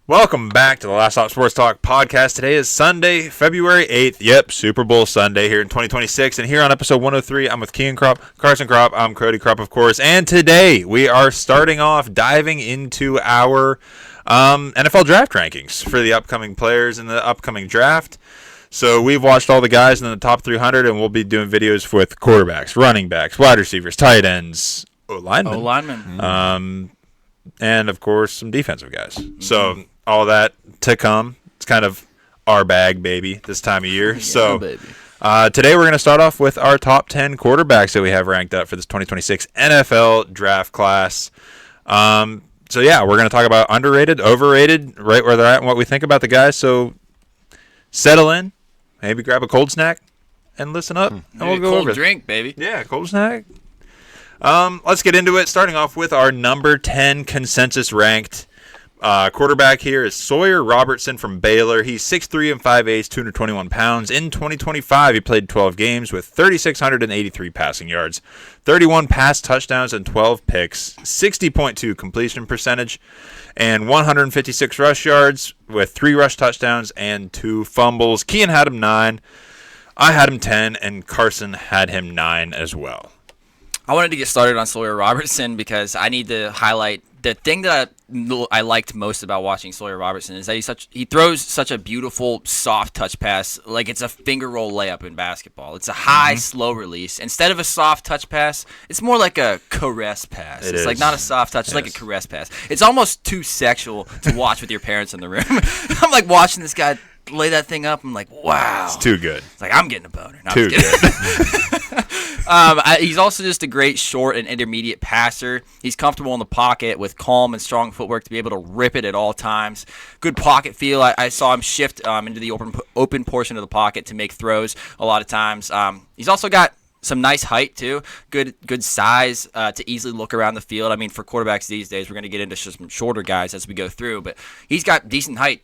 Welcome back to the Last Stop Sports Talk podcast. Today is Sunday, February 8th. Yep, Super Bowl Sunday here in 2026. And here on episode 103, I'm with Carson Kropp. I'm Cody Kropp, of course. And today we are starting off diving into our NFL draft rankings for the upcoming players in the upcoming draft. So we've watched all the guys in the top 300, and we'll be doing videos with quarterbacks, running backs, wide receivers, tight ends, linemen. And, of course, some defensive guys. Mm-hmm. So all that to come. It's kind of our bag, baby, this time of year. Today we're going to start off with our top 10 quarterbacks that we have ranked up for this 2026 NFL draft class. We're going to talk about underrated, overrated, right where they're at and what we think about the guys. So settle in, maybe grab a cold snack and listen up. And we'll go over cold drink, baby. Yeah, cold snack. Let's get into it. Starting off with our number 10 consensus ranked quarterback here is Sawyer Robertson from Baylor. He's 6'3" and 5'8", 221 pounds. In 2025, he played 12 games with 3,683 passing yards, 31 pass touchdowns, and 12 picks, 60.2 completion percentage, and 156 rush yards with 3 rush touchdowns and 2 fumbles. Kian had him 9. I had him 10, and Carson had him 9 as well. I wanted to get started on Sawyer Robertson because I need to highlight the thing that I liked most about watching Sawyer Robertson is that he throws such a beautiful soft touch pass, like it's a finger roll layup in basketball. It's a high, slow release. Instead of a soft touch pass, it's more like a caress pass. It's like not a soft touch, it's like a caress pass. It's almost too sexual to watch with your parents in the room. I'm like watching this guy lay that thing up. I'm like, wow. It's too good. It's like, I'm getting a boner. No, too good. He's also just a great short and intermediate passer. He's comfortable in the pocket with calm and strong footwork to be able to rip it at all times. Good pocket feel. I saw him shift into the open portion of the pocket to make throws a lot of times. He's also got some nice height, too. Good size to easily look around the field. I mean, for quarterbacks these days, we're going to get into some shorter guys as we go through. But he's got decent height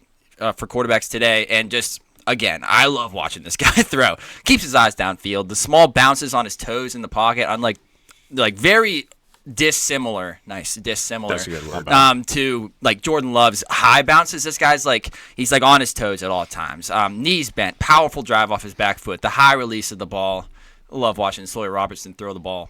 for quarterbacks today, and just, again, I love watching this guy throw. Keeps his eyes downfield. The small bounces on his toes in the pocket, unlike very dissimilar. Nice, dissimilar. That's a good word. To like Jordan Love's high bounces. This guy's he's on his toes at all times. Knees bent, powerful drive off his back foot, the high release of the ball. I love watching Sawyer Robertson throw the ball.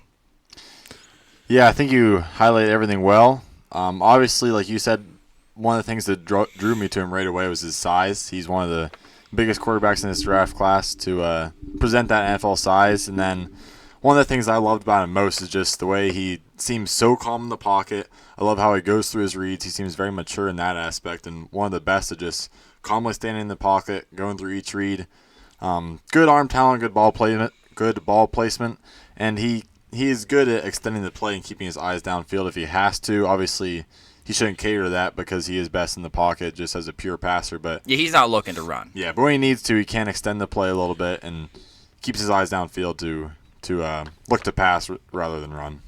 Yeah, I think you highlighted everything well. Obviously, like you said, one of the things that drew me to him right away was his size. He's one of the biggest quarterbacks in this draft class to present that NFL size. And then one of the things I loved about him most is just the way he seems so calm in the pocket. I love how he goes through his reads. He seems very mature in that aspect and one of the best at just calmly standing in the pocket, going through each read. Good arm talent, good ball placement, and he is good at extending the play and keeping his eyes downfield if he has to. Obviously, he shouldn't cater to that because he is best in the pocket just as a pure passer. But yeah, he's not looking to run. Yeah, but when he needs to, he can extend the play a little bit and keeps his eyes downfield to look to pass rather than run.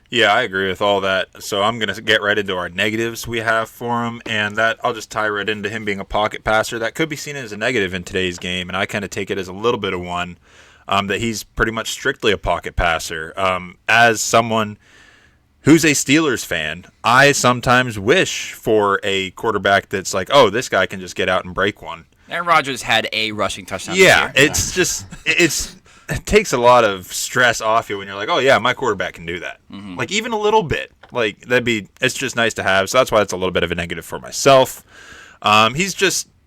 Yeah, I agree with all that. So I'm going to get right into our negatives we have for him, and that I'll just tie right into him being a pocket passer. That could be seen as a negative in today's game, and I kind of take it as a little bit of one, that he's pretty much strictly a pocket passer. As someone who's a Steelers fan, I sometimes wish for a quarterback that's like, oh, this guy can just get out and break one. Aaron Rodgers had a rushing touchdown Yeah, this year. It takes a lot of stress off you when you're like, oh, yeah, my quarterback can do that. Mm-hmm. Like, even a little bit. Like, it's just nice to have. So that's why it's a little bit of a negative for myself.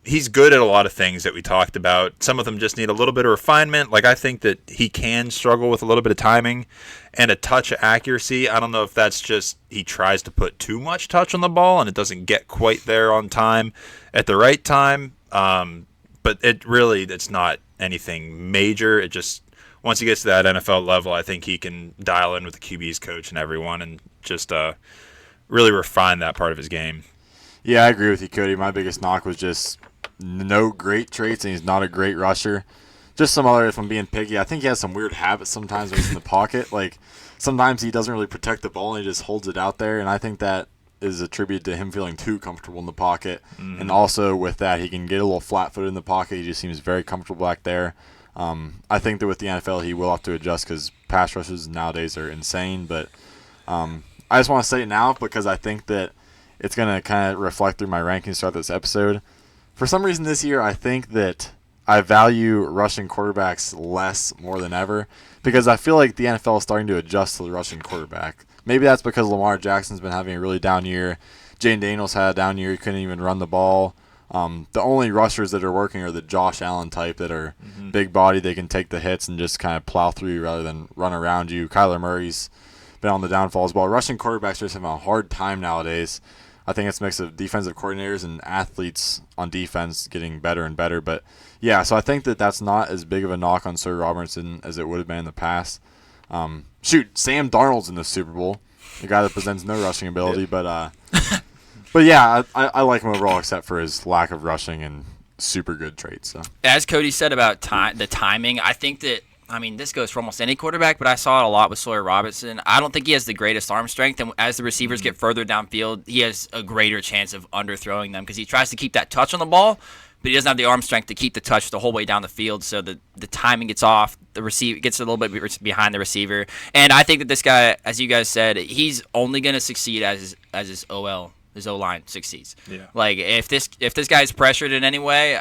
He's good at a lot of things that we talked about. Some of them just need a little bit of refinement. Like, I think that he can struggle with a little bit of timing and a touch of accuracy. I don't know if that's just he tries to put too much touch on the ball and it doesn't get quite there on time at the right time. But it's not anything major. It just, once he gets to that NFL level, I think he can dial in with the QB's coach and everyone and just really refine that part of his game. Yeah, I agree with you, Cody. My biggest knock was just no great traits, and he's not a great rusher. Just some other, if I'm being picky, I think he has some weird habits sometimes when he's in the pocket. Like, sometimes he doesn't really protect the ball and he just holds it out there, and I think that is attributed to him feeling too comfortable in the pocket. Mm-hmm. And also with that, he can get a little flat-footed in the pocket. He just seems very comfortable back there. I think that with the NFL, he will have to adjust because pass rushes nowadays are insane. But I just want to say it now because I think that it's going to kind of reflect through my rankings throughout this episode. For some reason this year, I think that I value rushing quarterbacks more than ever because I feel like the NFL is starting to adjust to the rushing quarterback. Maybe that's because Lamar Jackson's been having a really down year. Jane Daniels had a down year. He couldn't even run the ball. The only rushers that are working are the Josh Allen type that are big body. They can take the hits and just kind of plow through you rather than run around you. Kyler Murray's been on the downfall as well. Rushing quarterbacks are just having a hard time nowadays. I think it's a mix of defensive coordinators and athletes on defense getting better and better. But, yeah, so I think that that's not as big of a knock on Sir Robertson as it would have been in the past. Sam Darnold's in the Super Bowl, the guy that presents no rushing ability. But yeah, I like him overall except for his lack of rushing and super good traits. So. As Cody said about the timing, I think that, this goes for almost any quarterback, but I saw it a lot with Sawyer Robertson. I don't think he has the greatest arm strength, and as the receivers get further downfield, he has a greater chance of underthrowing them because he tries to keep that touch on the ball, but he doesn't have the arm strength to keep the touch the whole way down the field, so the timing gets off, the receiver gets a little bit behind the receiver. And I think that this guy, as you guys said, he's only going to succeed as his O-line succeeds. Yeah. Like, if this guy's pressured in any way,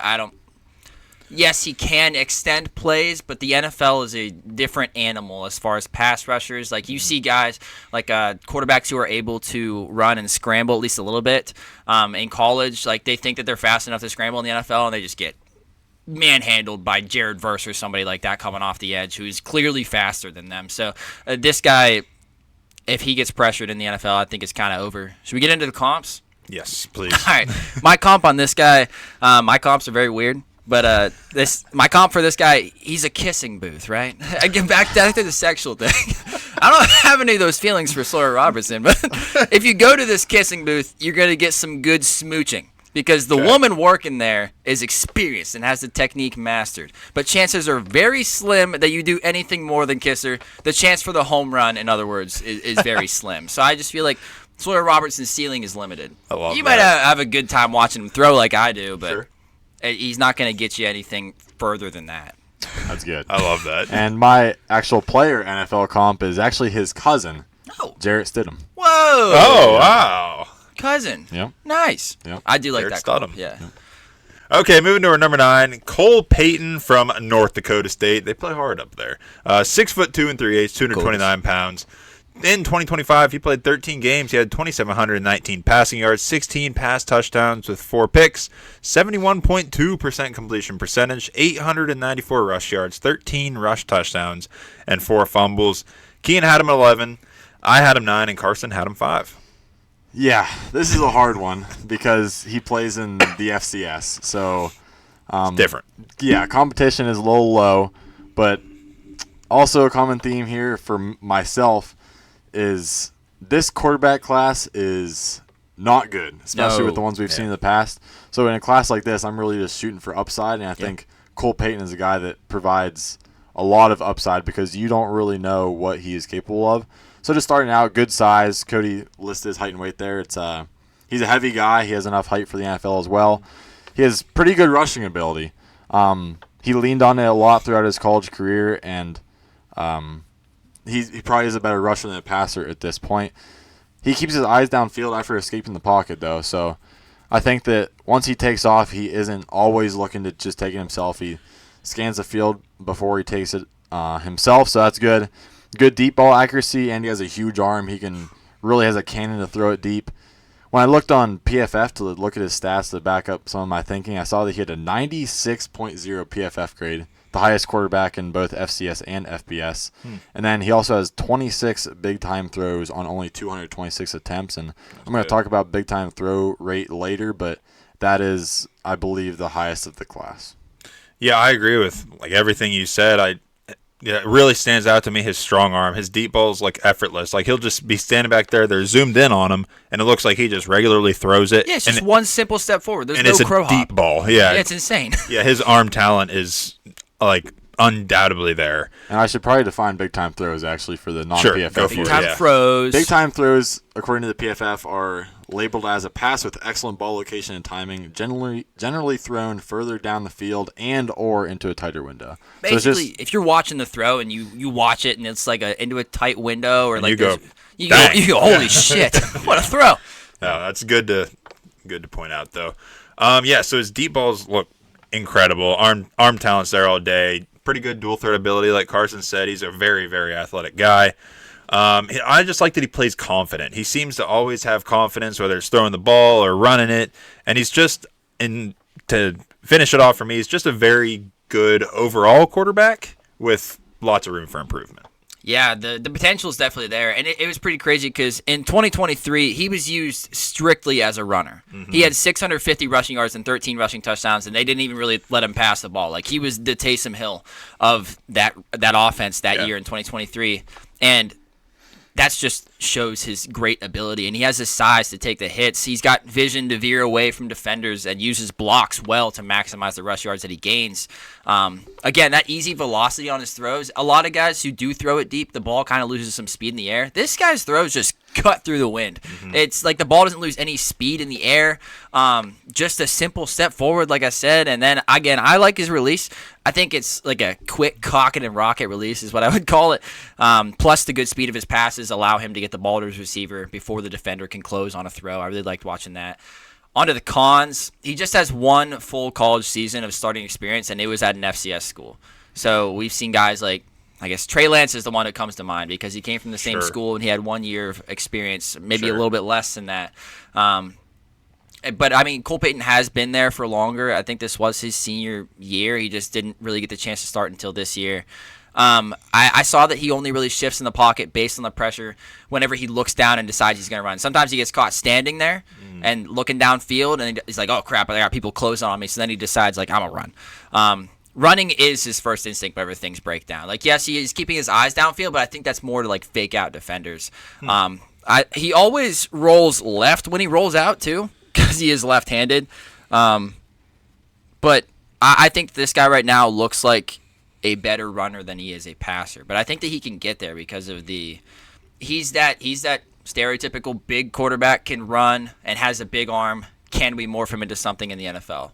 yes, he can extend plays, but the NFL is a different animal as far as pass rushers. Like, you see guys like quarterbacks who are able to run and scramble at least a little bit in college. Like, they think that they're fast enough to scramble in the NFL, and they just get manhandled by Jared Verse or somebody like that coming off the edge who's clearly faster than them. So this guy, if he gets pressured in the NFL, I think it's kind of over. Should we get into the comps? Yes, please. All right. My comp on this guy, my comps are very weird. But my comp for this guy, he's a kissing booth, right? I get back to the sexual thing. I don't have any of those feelings for Sawyer Robertson, but if you go to this kissing booth, you're going to get some good smooching because the woman working there is experienced and has the technique mastered. But chances are very slim that you do anything more than kiss her. The chance for the home run, in other words, is very slim. So I just feel like Sawyer Robertson's ceiling is limited. I love you that. might have a good time watching him throw like I do, but... Sure. He's not going to get you anything further than that. That's good. I love that. And my actual player NFL comp is actually his cousin, Oh. Jarrett Stidham. Whoa. Oh, wow. Cousin. Yep. Nice. Yep. I do like Jarrett that comp. Stidham. Yeah. Okay, moving to our number 9, Cole Payton from North Dakota State. They play hard up there. 6'2" 3/8", 229 pounds. In 2025, he played 13 games. He had 2,719 passing yards, 16 pass touchdowns with 4 picks, 71.2% completion percentage, 894 rush yards, 13 rush touchdowns, and 4 fumbles. Kean had him at 11. I had him 9, and Carson had him 5. Yeah, this is a hard one because he plays in the FCS. So It's different. yeah, competition is a little low, but also a common theme here for myself is this quarterback class is not good, especially No. with the ones we've seen in the past. So in a class like this, I'm really just shooting for upside, and I think Cole Payton is a guy that provides a lot of upside because you don't really know what he is capable of. So just starting out, good size. Cody listed his height and weight there. It's he's a heavy guy. He has enough height for the NFL as well. He has pretty good rushing ability. He leaned on it a lot throughout his college career, and he probably is a better rusher than a passer at this point. He keeps his eyes downfield after escaping the pocket, though. So I think that once he takes off, he isn't always looking to just take it himself. He scans the field before he takes it himself, so that's good. Good deep ball accuracy, and he has a huge arm. He really has a cannon to throw it deep. When I looked on PFF to look at his stats to back up some of my thinking, I saw that he had a 96.0 PFF grade, the highest quarterback in both FCS and FBS. And then he also has 26 big-time throws on only 226 attempts. And I'm going to talk about big-time throw rate later, but that is, I believe, the highest of the class. Yeah, I agree with everything you said. It really stands out to me, his strong arm. His deep ball's effortless. He'll just be standing back there. They're zoomed in on him, and it looks like he just regularly throws it. Yeah, it's just one simple step forward. There's and no it's crow a hop. deep ball. Yeah, Yeah, it's insane. yeah, his arm talent is undoubtedly there. And I should probably define big-time throws, actually, for the Sure, non-PFF. go for it. users. Time Yeah. throws. Big-time throws, according to the PFF, are labeled as a pass with excellent ball location and timing, generally thrown further down the field and or into a tighter window. So it's Basically, just, if you're watching the throw and you watch it and it's into a tight window or And you go, you go, "Dang." holy shit, what a throw. No, that's good to point out though. So his deep balls look incredible. Arm talent's there all day. Pretty good dual threat ability, like Carson said. He's a very, very athletic guy. I just like that he plays confident. He seems to always have confidence, whether it's throwing the ball or running it. And he's just, to finish it off for me, he's just a very good overall quarterback with lots of room for improvement. Yeah, the potential is definitely there. And it was pretty crazy because in 2023, he was used strictly as a runner. Mm-hmm. He had 650 rushing yards and 13 rushing touchdowns, and they didn't even really let him pass the ball. Like, he was the Taysom Hill of that offense that year in 2023. And that just shows his great ability, and he has the size to take the hits. He's got vision to veer away from defenders and uses blocks well to maximize the rush yards that he gains. Again, that easy velocity on his throws. A lot of guys who do throw it deep, the ball kind of loses some speed in the air. This guy's throws just cut through the wind. Mm-hmm. It's like the ball doesn't lose any speed in the air. Just a simple step forward, like I said. And then, again, I like his release. I think it's like a quick cock and rocket release is what I would call it. Plus the good speed of his passes allow him to get the ball to his receiver before the defender can close on a throw. I really liked watching that. On to the cons. He just has one full college season of starting experience, and it was at an FCS school. So we've sseen guys like, I guess Trey Lance is the one that comes to mind because he came from the same school and he had 1 year of experience, maybe a little bit less than that. But, I mean, Cole Payton has been there for longer. I think this was his senior year. He just didn't really get the chance to start until this year. I saw that he only really shifts in the pocket based on the pressure whenever he looks down and decides he's going to run. Sometimes he gets caught standing there and looking downfield, and he's like, oh, crap, I got people closing on me. So then he decides, like, I'm going to run. Running is his first instinct whenever things break down. Like, yes, he is keeping his eyes downfield, but I think that's more to, like, fake out defenders. He always rolls left when he rolls out, too, because he is left-handed. But I think this guy right now looks like a better runner than he is a passer. But I think that he can get there because of he's that stereotypical big quarterback, can run and has a big arm. Can we morph him into something in the NFL?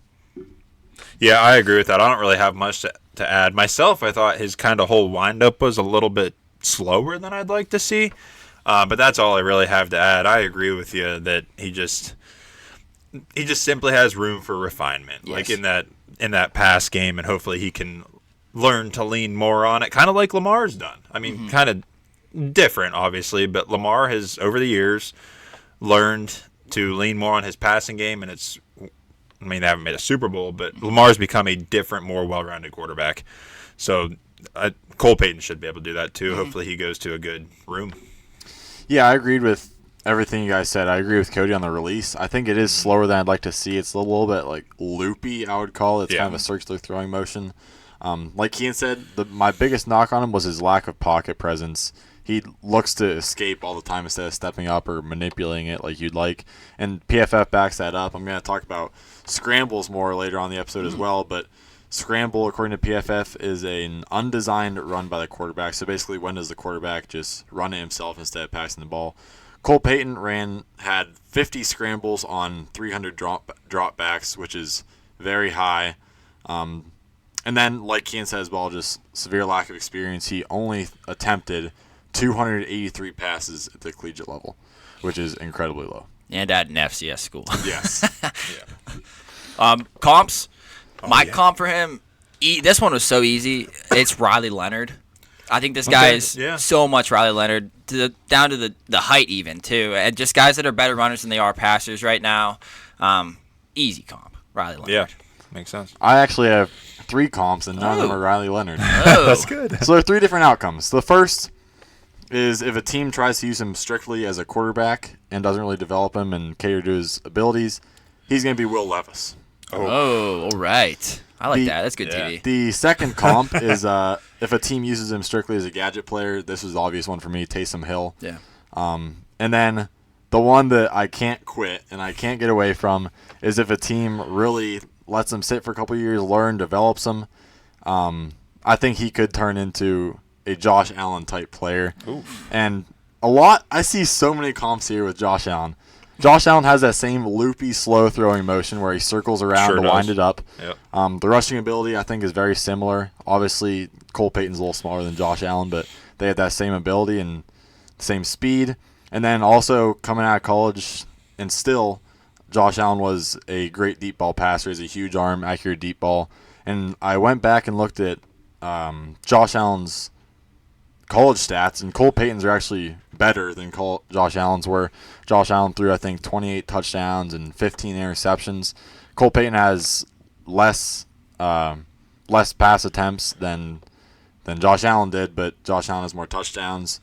Yeah, I agree with that. I don't really have much to add. Myself, I thought his kind of whole windup was a little bit slower than I'd like to see. But that's all I really have to add. I agree with you that he just simply has room for refinement, like in that pass game, and hopefully he can learn to lean more on it, kind of like Lamar's done. I mean, kind of different, obviously, but Lamar has, over the years, learned to lean more on his passing game, and they haven't made a Super Bowl, but Lamar's become a different, more well-rounded quarterback. So Cole Payton should be able to do that too. Hopefully he goes to a good room. Yeah, I agreed with everything you guys said. I agree with Cody on the release. I think it is slower than I'd like to see. It's a little bit like loopy, I would call it. It's kind of a circular throwing motion. Like Kean said, my biggest knock on him was his lack of pocket presence. He looks to escape all the time instead of stepping up or manipulating it like you'd like. And PFF backs that up. I'm going to talk about scrambles more later on in the episode as well. But scramble, according to PFF, is an undesigned run by the quarterback. So basically, when does the quarterback just run it himself instead of passing the ball? Cole Payton had 50 scrambles on 300 dropbacks, which is very high. And then, like Kean said as well, just severe lack of experience. He only attempted 283 passes at the collegiate level, which is incredibly low. And at an FCS school. Yes. Comps. Comp for him, this one was so easy. It's Riley Leonard. I think this guy is so much Riley Leonard, down to the height even, too. And just guys that are better runners than they are passers right now. Easy comp, Riley Leonard. Yeah, makes sense. I actually have 3 comps, and none of them are Riley Leonard. Oh. That's good. So there are 3 different outcomes. The first is if a team tries to use him strictly as a quarterback and doesn't really develop him and cater to his abilities, he's going to be Will Levis. Oh, all right. I like that. That's good TV. The second comp is if a team uses him strictly as a gadget player. This was the obvious one for me, Taysom Hill. Yeah. And then the one that I can't quit and I can't get away from is if a team really lets him sit for a couple of years, learn, develops him. I think he could turn into a Josh Allen type player. Oof. And I see so many comps here with Josh Allen. Josh Allen has that same loopy, slow throwing motion where he circles around to wind it up. Yep. The rushing ability, I think, is very similar. Obviously, Cole Payton's a little smaller than Josh Allen, but they have that same ability and same speed. And then also coming out of college and still, Josh Allen was a great deep ball passer. He's a huge arm, accurate deep ball. And I went back and looked at Josh Allen's college stats, and Cole Payton's are actually better than Josh Allen's were. Josh Allen threw, I think, 28 touchdowns and 15 interceptions. Cole Payton has less pass attempts than Josh Allen did, but Josh Allen has more touchdowns.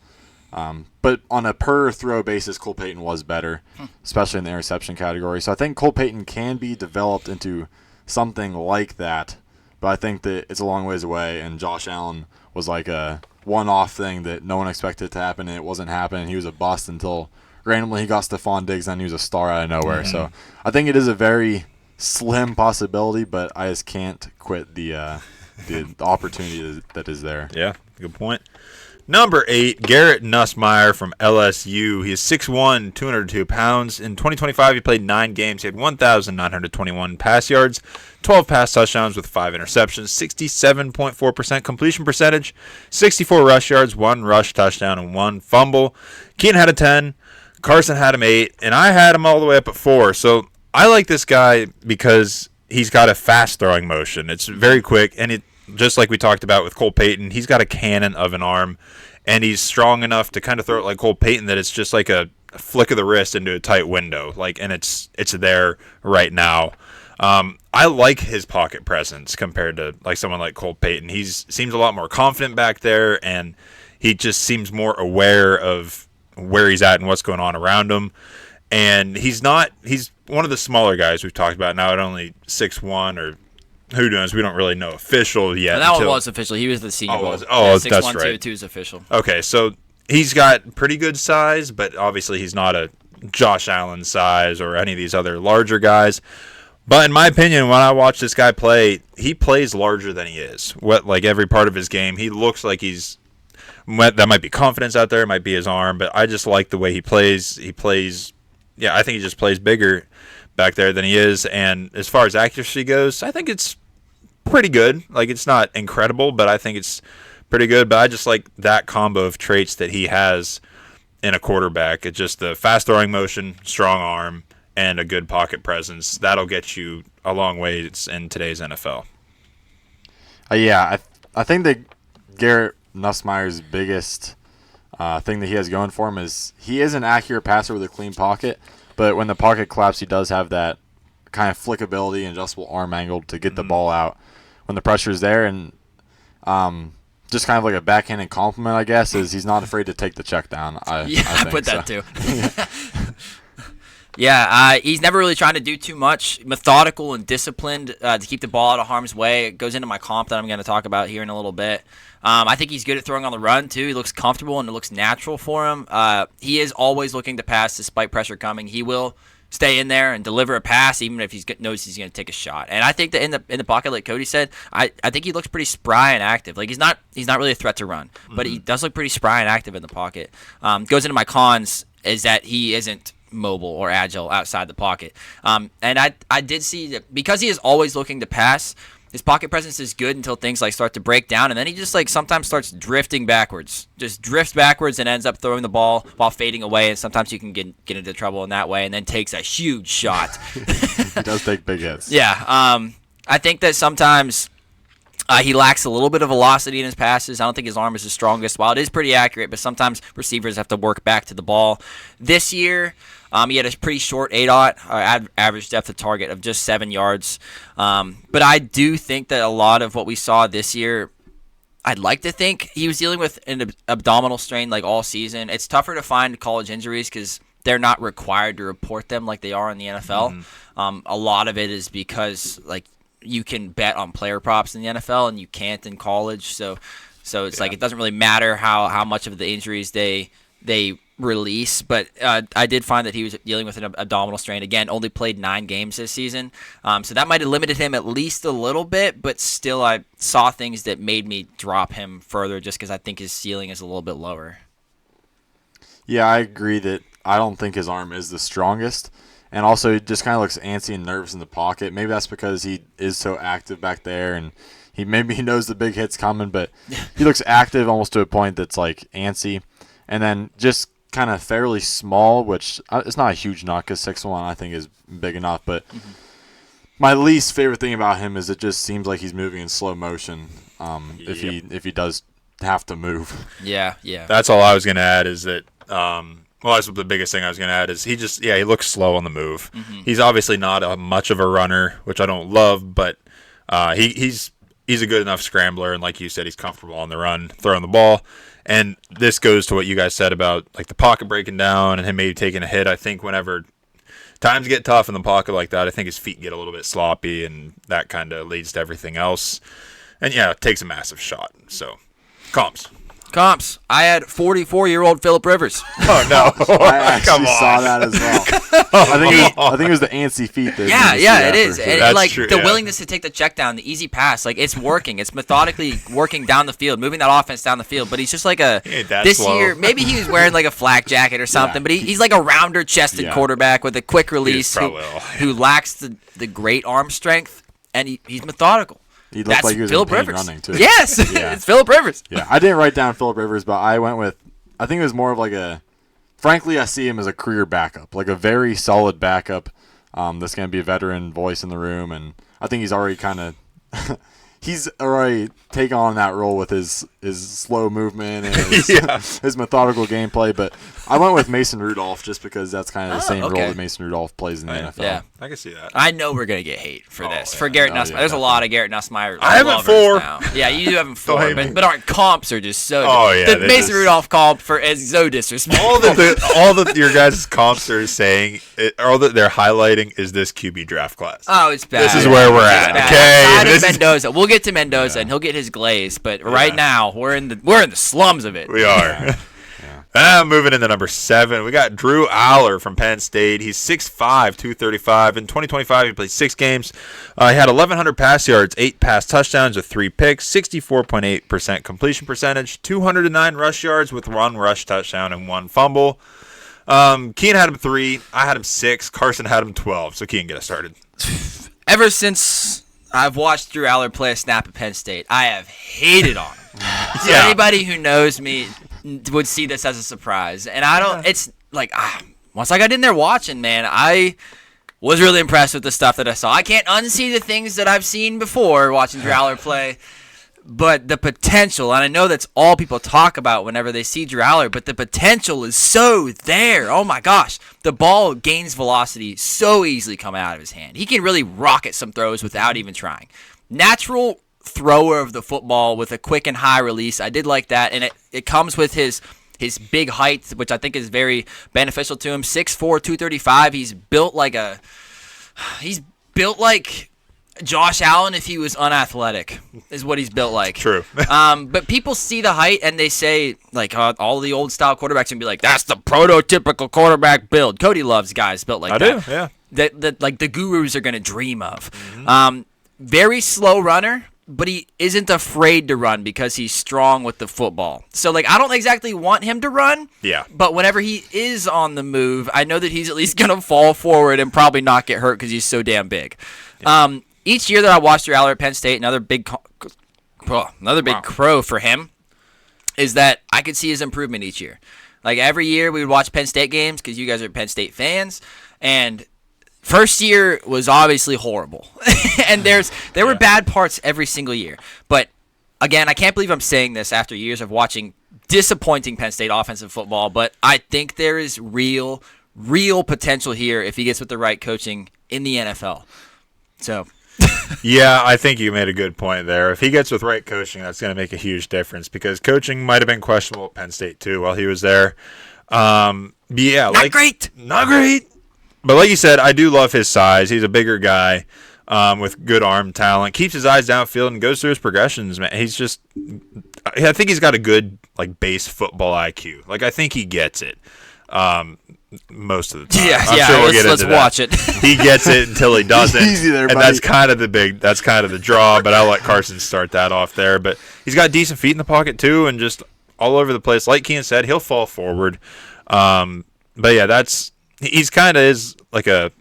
But on a per throw basis, Cole Payton was better, especially in the interception category. So I think Cole Payton can be developed into something like that, but I think that it's a long ways away, and Josh Allen was like a one-off thing that no one expected to happen, and it wasn't happening. He was a bust until randomly he got Stephon Diggs, and he was a star out of nowhere. Mm-hmm. So I think it is a very slim possibility, but I just can't quit the opportunity that is there. Yeah, good point. Number 8, Garrett Nussmeier from LSU. He is 6'1", 202 pounds. In 2025, he played 9 games. He had 1,921 pass yards, 12 pass touchdowns with 5 interceptions, 67.4% completion percentage, 64 rush yards, 1 rush touchdown, and 1 fumble. Keenan had a 10. Carson had him 8. And I had him all the way up at 4. So I like this guy because he's got a fast throwing motion. It's very quick, and it just like we talked about with Cole Payton, he's got a cannon of an arm, and he's strong enough to kind of throw it like Cole Payton that it's just like a flick of the wrist into a tight window, and it's there right now. I like his pocket presence compared to like someone like Cole Payton. He seems a lot more confident back there, and he just seems more aware of where he's at and what's going on around him. And he's one of the smaller guys we've talked about now at only 6'1", or who knows? We don't really know official yet. And that one was official. He was the Senior Bowl. That's right. 6'1", is official. Okay, so he's got pretty good size, but obviously he's not a Josh Allen size or any of these other larger guys. But in my opinion, when I watch this guy play, he plays larger than he is. Like every part of his game, he looks like that might be confidence out there, it might be his arm, but I just like the way he plays. I think he just plays bigger back there than he is, and as far as accuracy goes, I think it's pretty good. Like, it's not incredible, but I think it's pretty good. But I just like that combo of traits that he has in a quarterback. It's just the fast throwing motion, strong arm, and a good pocket presence. That'll get you a long way in today's NFL. I think that Garrett Nussmeier's biggest thing that he has going for him is he is an accurate passer with a clean pocket, but when the pocket collapses, he does have that kind of flickability and adjustable arm angle to get the ball out when the pressure is there. And just kind of like a backhanded compliment, I guess, is he's not afraid to take the check down. I put that too. Yeah, he's never really trying to do too much. Methodical and disciplined to keep the ball out of harm's way. It goes into my comp that I'm going to talk about here in a little bit. I think he's good at throwing on the run, too. He looks comfortable, and it looks natural for him. He is always looking to pass despite pressure coming. He will stay in there and deliver a pass even if he knows he's going to take a shot. And I think that in the pocket, like Cody said, I think he looks pretty spry and active. Like, he's not really a threat to run, but he does look pretty spry and active in the pocket. Goes into my cons is that he isn't mobile or agile outside the pocket. And I did see that because he is always looking to pass, his pocket presence is good until things like start to break down, and then he just like sometimes starts drifting backwards. Just drifts backwards and ends up throwing the ball while fading away, and sometimes you can get into trouble in that way, and then takes a huge shot. He does take big hits. Yeah. I think that sometimes he lacks a little bit of velocity in his passes. I don't think his arm is his strongest. While it is pretty accurate, but sometimes receivers have to work back to the ball. This year, he had a pretty short ADOT, average depth of target of just 7 yards. But I do think that a lot of what we saw this year, I'd like to think he was dealing with an abdominal strain like all season. It's tougher to find college injuries because they're not required to report them like they are in the NFL. A lot of it is because like you can bet on player props in the NFL and you can't in college. So it's like it doesn't really matter how much of the injuries they release. But I did find that he was dealing with an abdominal strain. Again, only played 9 games this season. So that might have limited him at least a little bit, but still I saw things that made me drop him further just because I think his ceiling is a little bit lower. Yeah, I agree that I don't think his arm is the strongest. And also, he just kind of looks antsy and nervous in the pocket. Maybe that's because he is so active back there, and maybe he knows the big hit's coming, but he looks active almost to a point that's like antsy. And then just kind of fairly small, which it's not a huge knock because 6'1" I think is big enough. But my least favorite thing about him is it just seems like he's moving in slow motion. If he does have to move. Yeah. That's all I was going to add is that. Well, that's the biggest thing I was going to add is he looks slow on the move. He's obviously not much of a runner, which I don't love, but he's a good enough scrambler, and like you said, he's comfortable on the run, throwing the ball. And this goes to what you guys said about like the pocket breaking down and him maybe taking a hit. I think whenever times get tough in the pocket like that, I think his feet get a little bit sloppy, and that kind of leads to everything else. And yeah, it takes a massive shot. So, comps. I had 44-year-old Philip Rivers. Oh no! I actually Come on. saw that as well. I think it was the antsy feet. Yeah, it is. And That's like true, the yeah. willingness to take the check down, the easy pass, like it's working. It's methodically working down the field, moving that offense down the field. But he's just like this slow. year, maybe he was wearing like a flak jacket or something, but he's like a rounder-chested quarterback with a quick release who lacks the great arm strength, and he's methodical. He looked like he was Philip in pain Rivers. running too. Yes, Yeah. it's Philip Rivers. Yeah, I didn't write down Philip Rivers, but I went with. I think it was more of like a. Frankly, I see him as a career backup, like a very solid backup. That's going to be a veteran voice in the room, and I think he's already kind of. He's already taken on that role with his slow movement and his methodical gameplay. But I went with Mason Rudolph just because that's kind of the same role that Mason Rudolph plays in the NFL. Yeah. I can see that. I know we're gonna get hate for this. For Garrett Nussmeier. yeah, There's a lot of Garrett Nussmeier. I have him lovers 4. now. Yeah, you do have him 4, hate me. but our comps are just so. Oh, yeah, the they Mason just- Rudolph comp is so disrespectful. all that your guys' comps are saying, all that they're highlighting is this QB draft class. Oh, it's bad. This is where we're It's at, bad. okay? Outside of This is- Mendoza. We'll get to Mendoza and he'll get his glaze, but right now we're in the slums of it. We are. Moving into number 7, we got Drew Aller from Penn State. He's 6'5", 235. In 2025, he played 6 games. He had 1,100 pass yards, 8 pass touchdowns with 3 picks, 64.8% completion percentage, 209 rush yards with 1 rush touchdown and 1 fumble. Keen had him 3. I had him 6. Carson had him 12. So Keen, get us started. Ever since I've watched Drew Aller play a snap at Penn State, I have hated on him. So Yeah. anybody who knows me would see this as a surprise. And I don't, it's like, once I got in there watching, man, I was really impressed with the stuff that I saw. I can't unsee the things that I've seen before watching Drew Aller play. But the potential, and I know that's all people talk about whenever they see Drew Aller, but the potential is so there. Oh my gosh. The ball gains velocity so easily coming out of his hand. He can really rocket some throws without even trying. Natural thrower of the football with a quick and high release. I did like that, and it comes with his big height, which I think is very beneficial to him. 6'4", 235. He's built like Josh Allen if he was unathletic, is what he's built like. True. But people see the height and they say, like, all the old style quarterbacks can be like, that's the prototypical quarterback build. Cody loves guys built like I that. do, yeah. That like the gurus are gonna dream of. Very slow runner, but he isn't afraid to run because he's strong with the football. So, like, I don't exactly want him to run. Yeah. But whenever he is on the move, I know that he's at least going to fall forward and probably not get hurt because he's so damn big. Yeah. Each year that I watched Drew Aller at Penn State, another big crow for him is that I could see his improvement each year. Like, every year we would watch Penn State games because you guys are Penn State fans, and first year was obviously horrible. And there were bad parts every single year. But, again, I can't believe I'm saying this after years of watching disappointing Penn State offensive football, but I think there is real potential here if he gets with the right coaching in the NFL. So, Yeah, I think you made a good point there. If he gets with right coaching, that's going to make a huge difference because coaching might have been questionable at Penn State too while he was there. Not great. Not great. But like you said, I do love his size. He's a bigger guy with good arm talent. Keeps his eyes downfield and goes through his progressions, man. He's just – I think he's got a good, like, base football IQ. Like, I think he gets it most of the time. Let's watch it. He gets it until he doesn't. Easy there, and buddy. that's kind of the draw, but I'll let Carson start that off there. But he's got decent feet in the pocket too and just all over the place. Like Kean said, he'll fall forward. But yeah, he's kind of is like a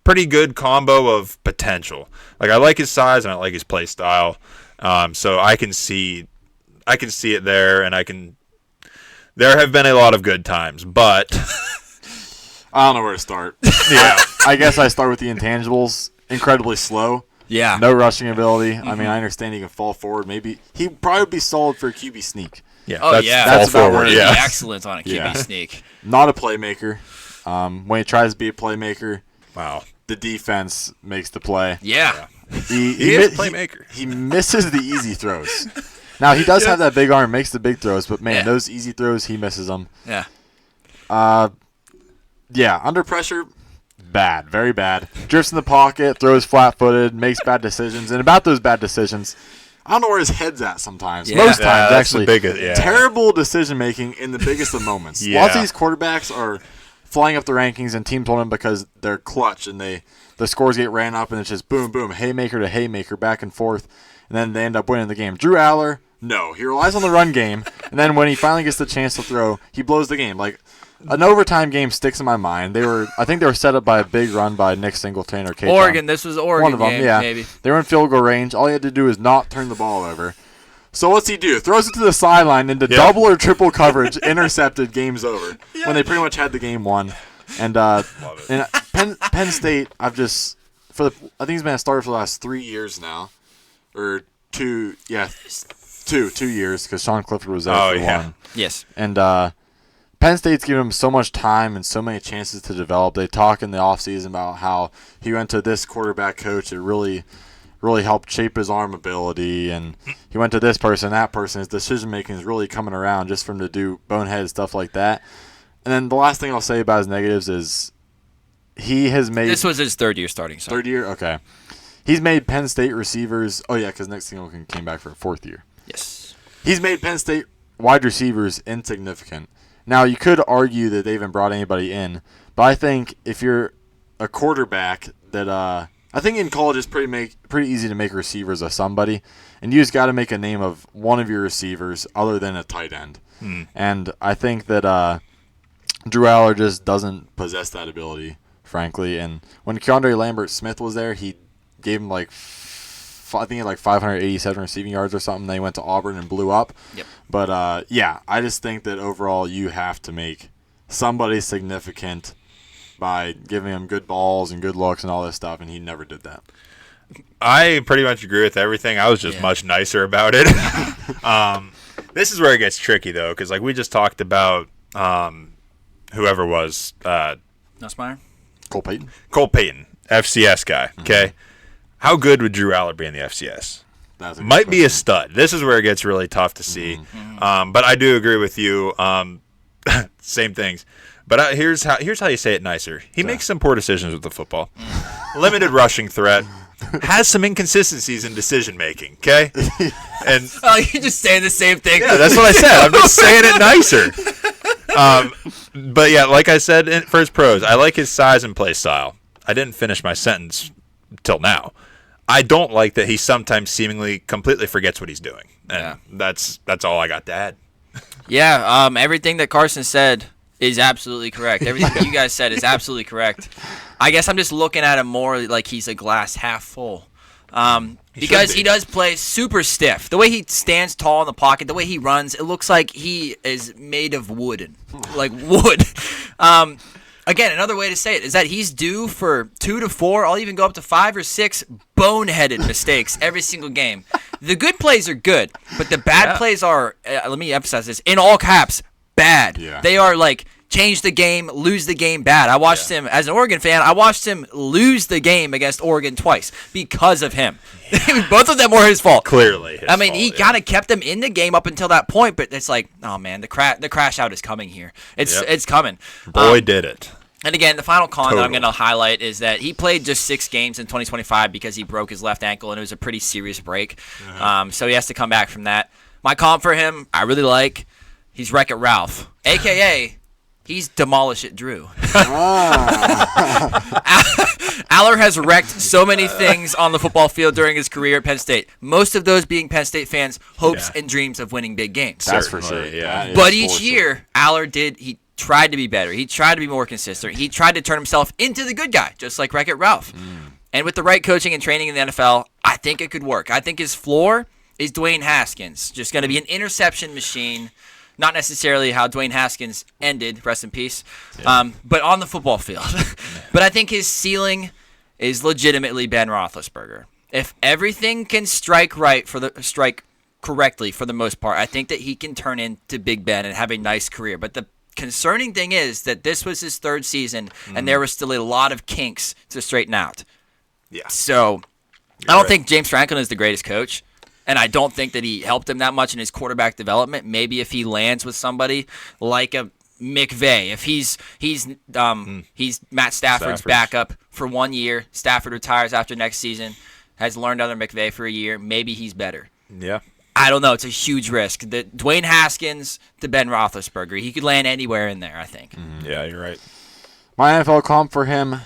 pretty good combo of potential. Like, I like his size and I like his play style. So I can see it there, and There have been a lot of good times, but I don't know where to start. yeah, I guess I start with the intangibles. Incredibly slow. Yeah. No rushing ability. I mean, I understand he can fall forward. Maybe he'd probably be solid for a QB sneak. yeah. Oh, yeah. That's fall about forward. where He'd it be Yeah, excellent on a QB Yeah. sneak. Not a playmaker. When he tries to be a playmaker, wow. the defense makes the play. Yeah. He is a playmaker. He misses the easy throws. Now, he does have that big arm, makes the big throws, but, man, Yeah. those easy throws, he misses them. Yeah. Yeah, under pressure, bad, very bad. Drifts in the pocket, throws flat-footed, makes bad decisions. And about those bad decisions, I don't know where his head's at sometimes. Yeah. Most Yeah, times, that's the actually. biggest- yeah. Terrible decision-making in the biggest of moments. Yeah. Lots of these quarterbacks are flying up the rankings, and teams hold them because they're clutch, and the scores get ran up, and it's just boom, boom, haymaker to haymaker, back and forth, and then they end up winning the game. Drew Aller, no. He relies on the run game, and then when he finally gets the chance to throw, he blows the game. Like, an overtime game sticks in my mind. I think they were set up by a big run by Nick Singleton or K. Oregon. This was Oregon One of them, game, yeah. maybe. They were in field goal range. All he had to do is not turn the ball over. So what's he do? Throws it to the sideline into double or triple coverage, intercepted, game's over. When they pretty much had the game won. And Penn State, I think he's been a starter for the last 3 years now, or 2 years because Sean Clifford was there for one. Yes. And Penn State's given him so much time and so many chances to develop. They talk in the offseason about how he went to this quarterback coach that really helped shape his arm ability, and he went to this person, that person. His decision-making is really coming around just for him to do bonehead stuff like that. And then the last thing I'll say about his negatives is he has made... This was his third year starting. So. Third year? Okay. He's made Penn State receivers... Oh, yeah, because Nick Singleton came back for a fourth year. Yes. He's made Penn State wide receivers insignificant. Now, you could argue that they haven't brought anybody in, but I think if you're a quarterback that I think in college it's pretty easy to make receivers of somebody, and you just got to make a name of one of your receivers other than a tight end. And I think that Drew Aller just doesn't possess that ability, frankly. And when Keandre Lambert-Smith was there, he gave him I think he had 587 receiving yards or something. Then he went to Auburn and blew up. Yep. But, yeah, I just think that overall you have to make somebody significant by giving him good balls and good looks and all this stuff, and he never did that. I pretty much agree with everything. I was just much nicer about it. This is where it gets tricky, though, because we just talked about whoever was Nussmeier? Cole Payton? Cole Payton, FCS guy. Okay, how good would Drew Aller be in the FCS? That's a good Might be a question. stud. This is where it gets really tough to see. But I do agree with you. Same things. But here's how you say it nicer. He makes some poor decisions with the football. Limited rushing threat. Has some inconsistencies in decision making. Okay, and Oh, you're just saying the same thing. yeah, that's what I said. I'm just saying it nicer. But yeah, like I said for his pros, I like his size and play style. I didn't finish my sentence till now. I don't like that he sometimes seemingly completely forgets what he's doing. And that's all I got to add. Yeah, everything that Carson said is absolutely correct. Everything that you guys said is absolutely correct. I guess I'm just looking at him more like he's a glass half full. Because he does play super stiff. The way he stands tall in the pocket, the way he runs, it looks like he is made of wood. Like wood. Again, another way to say it is that he's due for 2 to 4, I'll even go up to 5 or 6 boneheaded mistakes every single game. The good plays are good, but the bad plays are, let me emphasize this, in all caps, bad. Yeah. They are like, change the game, lose the game bad. I watched him, as an Oregon fan, I watched him lose the game against Oregon twice because of him. Both of them were his fault. Clearly, his He fault, kind of kept them in the game up until that point, but it's like, oh man, the crash out is coming here. It's coming. Boy, did it. And again, the final con that I'm Total. going to highlight is that he played just 6 games in 2025 because he broke his left ankle, and it was a pretty serious break. So he has to come back from that. My comp for him, I really like, he's Wreck-It Ralph, a.k.a. he's Demolish It Drew. Aller has wrecked so many things on the football field during his career at Penn State. Most of those being Penn State fans' hopes and dreams of winning big games. That's for Certainly, sure. yeah. That But is each for year, Aller he tried to be better. He tried to be more consistent. He tried to turn himself into the good guy, just like Wreck-It Ralph. And with the right coaching and training in the NFL, I think it could work. I think his floor is Dwayne Haskins, just going to be an interception machine, Not necessarily how Dwayne Haskins ended, rest in peace, but on the football field. But I think his ceiling is legitimately Ben Roethlisberger. If everything can strike correctly for the most part, I think that he can turn into Big Ben and have a nice career. But the concerning thing is that this was his third season, and there was still a lot of kinks to straighten out. Yeah. So I don't think James Franklin is the greatest coach, and I don't think that he helped him that much in his quarterback development. Maybe if he lands with somebody like a McVay, if he's Matt Stafford's backup for 1 year, Stafford retires after next season, has learned under McVay for a year, maybe he's better. Yeah. I don't know. It's a huge risk. The Dwayne Haskins to Ben Roethlisberger. He could land anywhere in there, I think. Yeah, you're right. My NFL comp for him,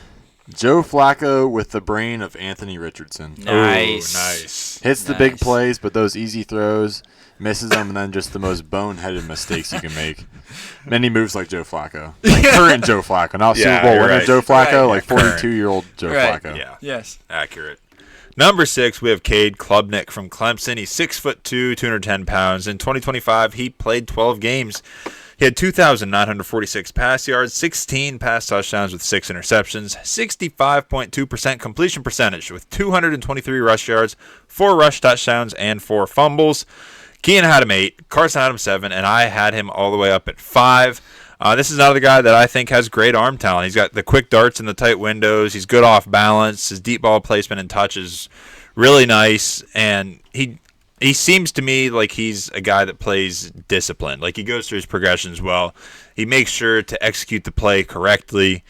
Joe Flacco with the brain of Anthony Richardson. Nice. Ooh, nice. Hits the big plays, but those easy throws, misses them, and then just the most boneheaded mistakes you can make. Many moves like Joe Flacco. Like current Joe Flacco. Not Super Bowl winner Joe Flacco, like 42-year-old Joe Flacco. Yeah. Yes. Accurate. Number 6, we have Cade Klubnik from Clemson. He's 6'2", 210 pounds. In 2025, he played 12 games. He had 2,946 pass yards, 16 pass touchdowns with 6 interceptions, 65.2% completion percentage with 223 rush yards, 4 rush touchdowns, and 4 fumbles. Kean had him 8, Carson had him 7, and I had him all the way up at 5. This is another guy that I think has great arm talent. He's got the quick darts in the tight windows. He's good off balance. His deep ball placement and touch is really nice, and he seems to me like he's a guy that plays disciplined. Like he goes through his progressions well. He makes sure to execute the play correctly,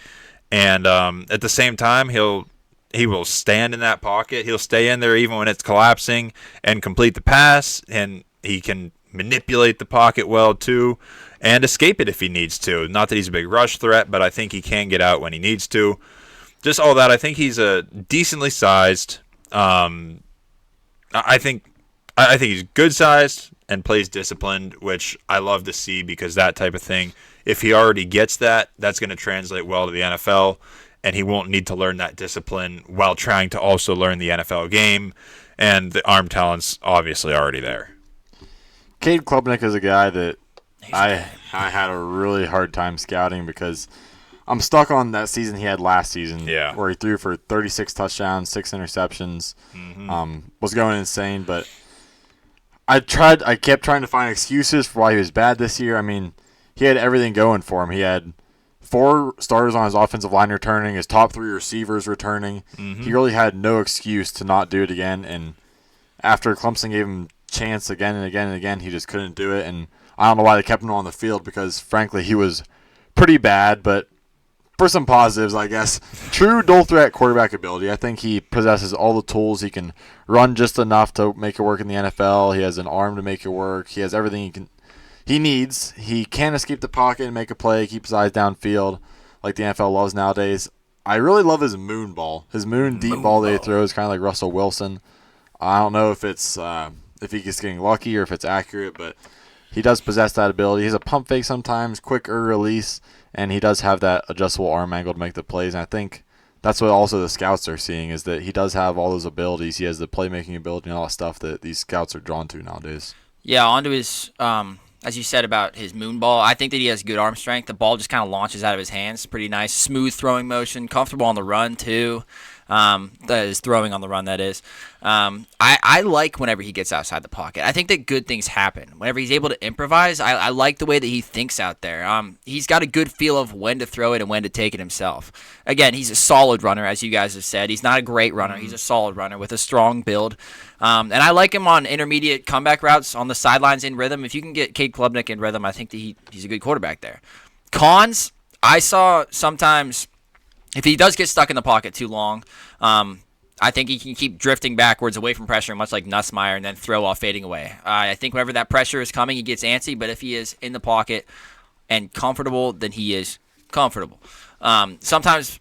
and at the same time, he will stand in that pocket. He'll stay in there even when it's collapsing and complete the pass, and he can manipulate the pocket well too and escape it if he needs to. Not that he's a big rush threat, but I think he can get out when he needs to. Just all that. I think he's a decently sized. I think he's good sized and plays disciplined, which I love to see because that type of thing, if he already gets that, that's going to translate well to the NFL, and he won't need to learn that discipline while trying to also learn the NFL game, and the arm talent's obviously already there. Cade Klubnik is a guy that I had a really hard time scouting because I'm stuck on that season he had last season where he threw for 36 touchdowns, 6 interceptions, was going insane, but I kept trying to find excuses for why he was bad this year. I mean, he had everything going for him. He had 4 starters on his offensive line returning, his top 3 receivers returning. He really had no excuse to not do it again, and after Clemson gave him chance again and again and again, he just couldn't do it, and I don't know why they kept him on the field because, frankly, he was pretty bad, but for some positives, I guess. True dual-threat quarterback ability. I think he possesses all the tools. He can run just enough to make it work in the NFL. He has an arm to make it work. He has everything he needs. He can escape the pocket and make a play, keep his eyes downfield like the NFL loves nowadays. I really love his moon ball. His moon deep ball that he throws, kind of like Russell Wilson. I don't know if it's if he's getting lucky or if it's accurate, but he does possess that ability. He has a pump fake sometimes, quicker release, and he does have that adjustable arm angle to make the plays. And I think that's what also the scouts are seeing is that he does have all those abilities. He has the playmaking ability and all that stuff that these scouts are drawn to nowadays. Yeah, onto his, as you said about his moon ball, I think that he has good arm strength. The ball just kind of launches out of his hands. Pretty nice, smooth throwing motion, comfortable on the run too. That is throwing on the run, that is. I like whenever he gets outside the pocket. I think that good things happen. Whenever he's able to improvise, I like the way that he thinks out there. He's got a good feel of when to throw it and when to take it himself. Again, he's a solid runner, as you guys have said. He's not a great runner. He's a solid runner with a strong build. And I like him on intermediate comeback routes, on the sidelines in rhythm. If you can get Cade Klubnik in rhythm, I think that he's a good quarterback there. Cons, I saw sometimes if he does get stuck in the pocket too long, I think he can keep drifting backwards away from pressure, much like Nussmeier, and then throw while fading away. I think whenever that pressure is coming, he gets antsy, but if he is in the pocket and comfortable, then he is comfortable. Sometimes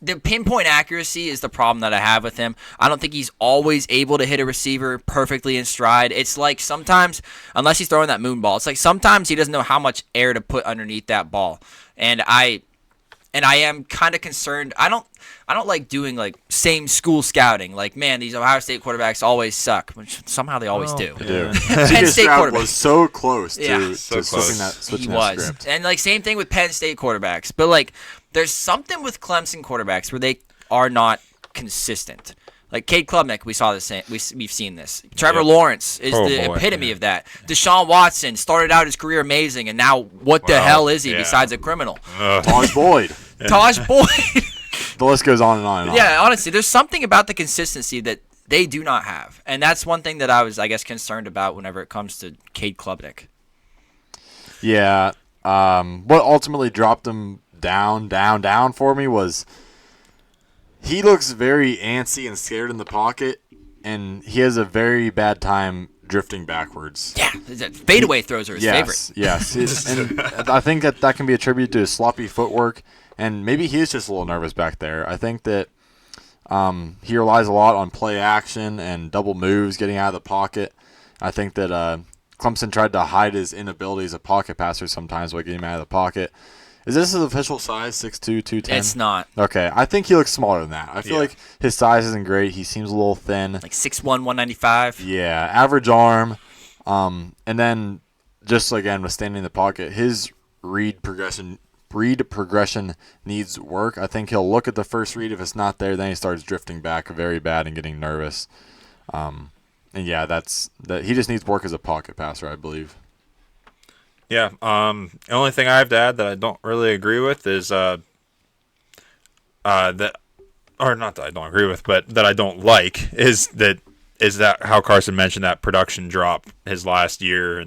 the pinpoint accuracy is the problem that I have with him. I don't think he's always able to hit a receiver perfectly in stride. It's like sometimes, unless he's throwing that moon ball, it's like sometimes he doesn't know how much air to put underneath that ball. And And I am kind of concerned. I don't like doing like same school scouting. Like, man, these Ohio State quarterbacks always suck, which somehow they always do. They do. Penn C.J. State Stroud quarterback. was so close Yeah. to So close. switching He that was. script. And like same thing with Penn State quarterbacks. But like there's something with Clemson quarterbacks where they are not consistent. Like Cade Klubnik, we saw this. We've seen this. Trevor Yep. Lawrence is Oh, the boy, epitome yeah. of that. Deshaun Watson started out his career amazing, and now what the Well, hell is he yeah. besides a criminal? Taj Boyd. Taj Boyd. The list goes on and on and on. Yeah, honestly, there's something about the consistency that they do not have, and that's one thing that I was, I guess, concerned about whenever it comes to Cade Klubnik. Yeah. What ultimately dropped him down for me was he looks very antsy and scared in the pocket, and he has a very bad time drifting backwards. Yeah, fadeaway throws are his favorite. Yes. And I think that can be attributed to his sloppy footwork, and maybe he is just a little nervous back there. I think that he relies a lot on play action and double moves, getting out of the pocket. I think that Clemson tried to hide his inability as a pocket passer sometimes by getting him out of the pocket. Is this his official size, 6'2", 210? It's not. Okay, I think he looks smaller than that. I feel Yeah. like his size isn't great. He seems a little thin. Like 6'1", 195. Yeah, average arm. And then just again with standing in the pocket, his read progression needs work. I think he'll look at the first read. If it's not there, then he starts drifting back very bad and getting nervous. And yeah, that's that. He just needs work as a pocket passer, I believe. Yeah. The only thing I have to add that I don't really agree with is that, or not that I don't agree with, but that I don't like is that how Carson mentioned that production drop his last year,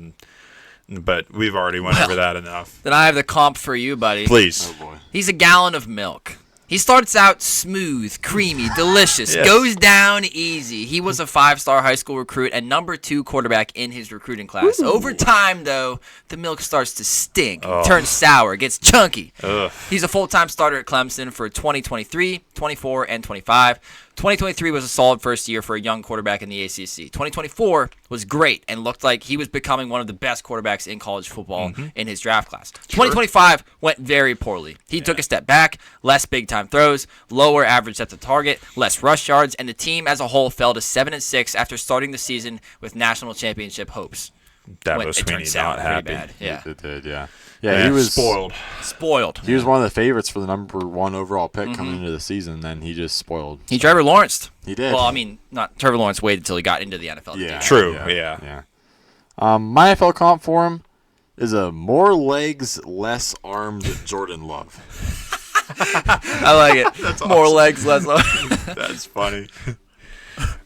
but we've already went over that enough. Then I have the comp for you, buddy. Please. Oh boy. He's a gallon of milk. He starts out smooth, creamy, delicious, Yes. goes down easy. He was a 5-star high school recruit and number 2 quarterback in his recruiting class. Over time, though, the milk starts to stink, turns sour, gets chunky. Ugh. He's a full-time starter at Clemson for 2023, 24, and 25. 2023 was a solid first year for a young quarterback in the ACC. 2024 was great and looked like he was becoming one of the best quarterbacks in college football in his draft class. 2025 went very poorly. He took a step back, less big-time throws, lower average at the target, less rush yards, and the team as a whole fell to 7-6 after starting the season with national championship hopes. Dabo It Sweeney turned sour not pretty happy. bad. Yeah. It did, yeah. Yeah, he was spoiled. Spoiled. He was one of the favorites for the number 1 overall pick coming into the season. Then he just spoiled. He Trevor Lawrenced. He did. Well, I mean, not Trevor Lawrence waited until he got into the NFL. to do Yeah. that. True, yeah. My NFL comp for him is a more legs, less armed Jordan Love. I like it. More legs, less. That's funny.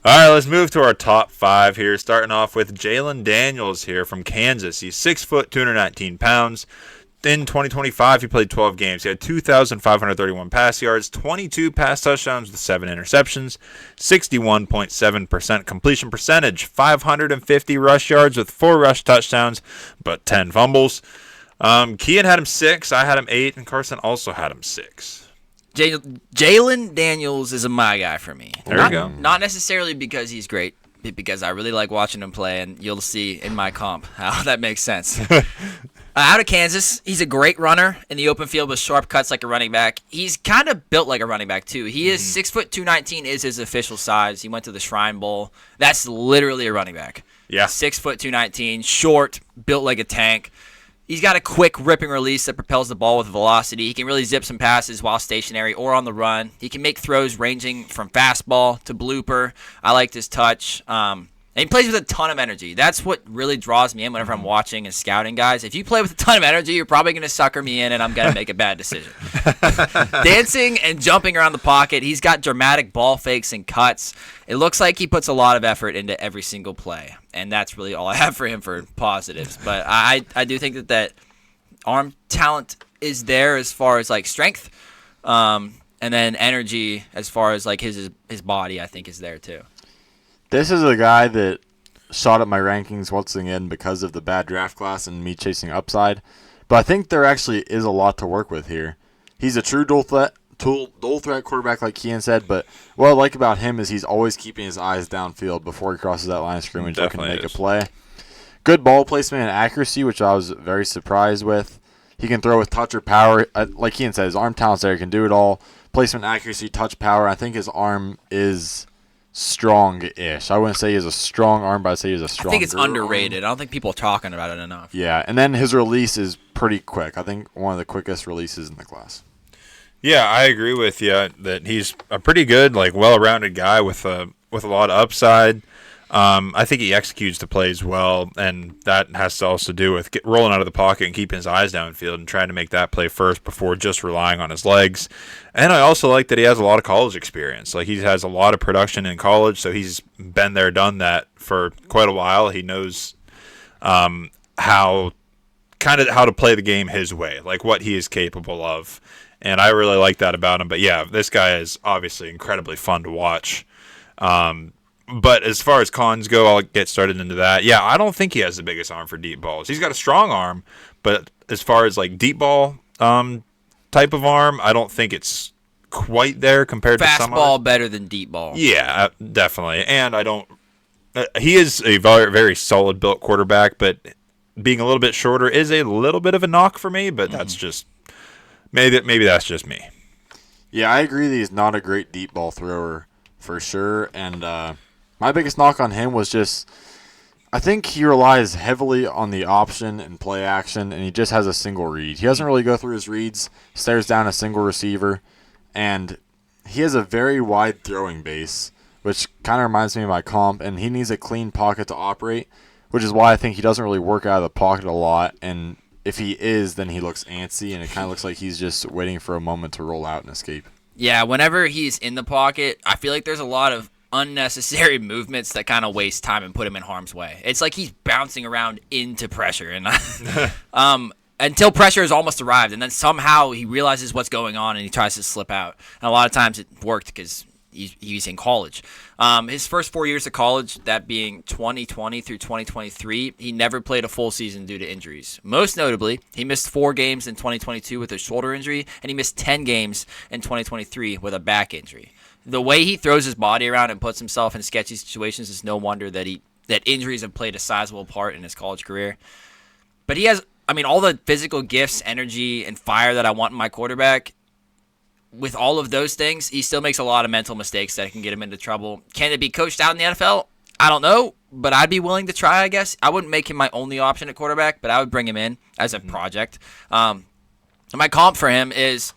All right, let's move to our top 5 here. Starting off with Jalen Daniels here from Kansas. He's 6 foot, 219 pounds. In 2025, he played 12 games. He had 2,531 pass yards, 22 pass touchdowns with 7 interceptions, 61.7% completion percentage, 550 rush yards with 4 rush touchdowns, but 10 fumbles. Kian had him 6, I had him 8, and Carson also had him 6. Jalen Daniels is a my guy for me. There not, you go. Not necessarily because he's great, but because I really like watching him play, and you'll see in my comp how that makes sense. Out of Kansas, he's a great runner in the open field with sharp cuts like a running back. He's kind of built like a running back, too. He is 6 foot 219 is his official size. He went to the Shrine Bowl. That's literally a running back. Yeah. 6 foot 219, short, built like a tank. He's got a quick ripping release that propels the ball with velocity. He can really zip some passes while stationary or on the run. He can make throws ranging from fastball to blooper. I liked his touch. And he plays with a ton of energy. That's what really draws me in whenever I'm watching and scouting guys. If you play with a ton of energy, you're probably going to sucker me in, and I'm going to make a bad decision. Dancing and jumping around the pocket. He's got dramatic ball fakes and cuts. It looks like he puts a lot of effort into every single play, and that's really all I have for him for positives. But I do think that arm talent is there as far as like strength, and then energy as far as like his body, I think, is there too. This is a guy that shot up my rankings once again because of the bad draft class and me chasing upside. But I think there actually is a lot to work with here. He's a true dual threat quarterback, like Kian said. But what I like about him is he's always keeping his eyes downfield before he crosses that line of scrimmage, looking to make a play. Good ball placement and accuracy, which I was very surprised with. He can throw with touch or power. Like Ian said, his arm talent's there. He can do it all. Placement accuracy, touch, power. I think his arm is strong-ish. I wouldn't say he has a strong arm, but I'd say he has a strong. I think it's underrated. I don't think people are talking about it enough. Yeah, and then his release is pretty quick. I think one of the quickest releases in the class. Yeah, I agree with you that he's a pretty good, like, well-rounded guy with a lot of upside. I think he executes the plays well, and that has to also do with rolling out of the pocket and keeping his eyes downfield and trying to make that play first before just relying on his legs. And I also like that he has a lot of college experience. Like, he has a lot of production in college, so he's been there, done that for quite a while. He knows how to play the game his way, like what he is capable of. And I really like that about him. But yeah, this guy is obviously incredibly fun to watch. But as far as cons go, I'll get started into that. Yeah, I don't think he has the biggest arm for deep balls. He's got a strong arm, but as far as like deep ball type of arm, I don't think it's quite there compared to some fastball others. better than deep ball. Yeah, definitely. And I don't. He is a very, very solid built quarterback, but being a little bit shorter is a little bit of a knock for me. But that's just maybe that's just me. Yeah, I agree that he's not a great deep ball thrower for sure. And my biggest knock on him was just, I think he relies heavily on the option and play action, and he just has a single read. He doesn't really go through his reads, stares down a single receiver, and he has a very wide throwing base, which kind of reminds me of my comp, and he needs a clean pocket to operate, which is why I think he doesn't really work out of the pocket a lot, and if he is, then he looks antsy, and it kind of looks like he's just waiting for a moment to roll out and escape. Yeah, whenever he's in the pocket, I feel like there's a lot of unnecessary movements that kind of waste time and put him in harm's way. It's like he's bouncing around into pressure, and until pressure has almost arrived, and then somehow he realizes what's going on and he tries to slip out. And a lot of times it worked because he's in college. His first 4 years of college, that being 2020 through 2023, he never played a full season due to injuries. Most notably, he missed 4 games in 2022 with a shoulder injury, and he missed 10 games in 2023 with a back injury. The way he throws his body around and puts himself in sketchy situations is no wonder that injuries have played a sizable part in his college career. But he has, all the physical gifts, energy, and fire that I want in my quarterback. With all of those things, he still makes a lot of mental mistakes that can get him into trouble. Can it be coached out in the NFL? I don't know, but I'd be willing to try, I guess. I wouldn't make him my only option at quarterback, but I would bring him in as a project. My comp for him is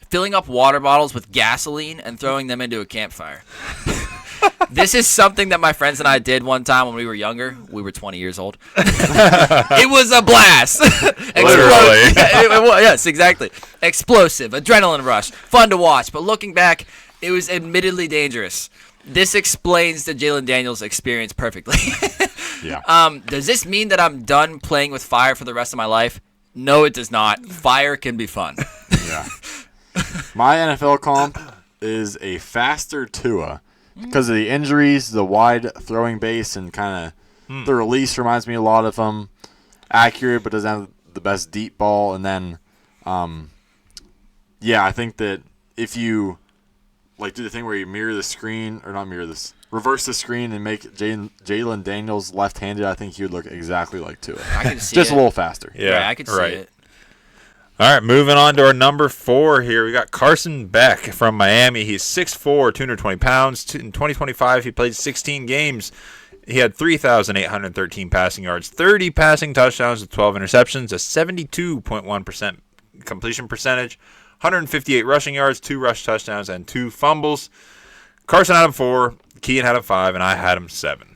filling up water bottles with gasoline and throwing them into a campfire. This is something that my friends and I did one time when we were younger. We were 20 years old. It was a blast. Literally. Yes, exactly. Explosive, adrenaline rush, fun to watch. But looking back, it was admittedly dangerous. This explains the Jalen Daniels experience perfectly. Yeah. Does this mean that I'm done playing with fire for the rest of my life? No, it does not. Fire can be fun. Yeah. My NFL comp is a faster Tua. Because of the injuries, the wide throwing base, and kind of the release reminds me a lot of him. Accurate, but doesn't have the best deep ball. And then, I think that if you do the thing where you reverse the screen and make Jalen Daniels left-handed, I think he would look exactly like Tua. I can see Just it. a little faster. Yeah, I could see it. All right, moving on to our number 4 here. We got Carson Beck from Miami. He's 6'4", 220 pounds. In 2025, he played 16 games. He had 3,813 passing yards, 30 passing touchdowns with 12 interceptions, a 72.1% completion percentage, 158 rushing yards, 2 rush touchdowns, and 2 fumbles. Carson had him 4, Kean had him 5, and I had him 7.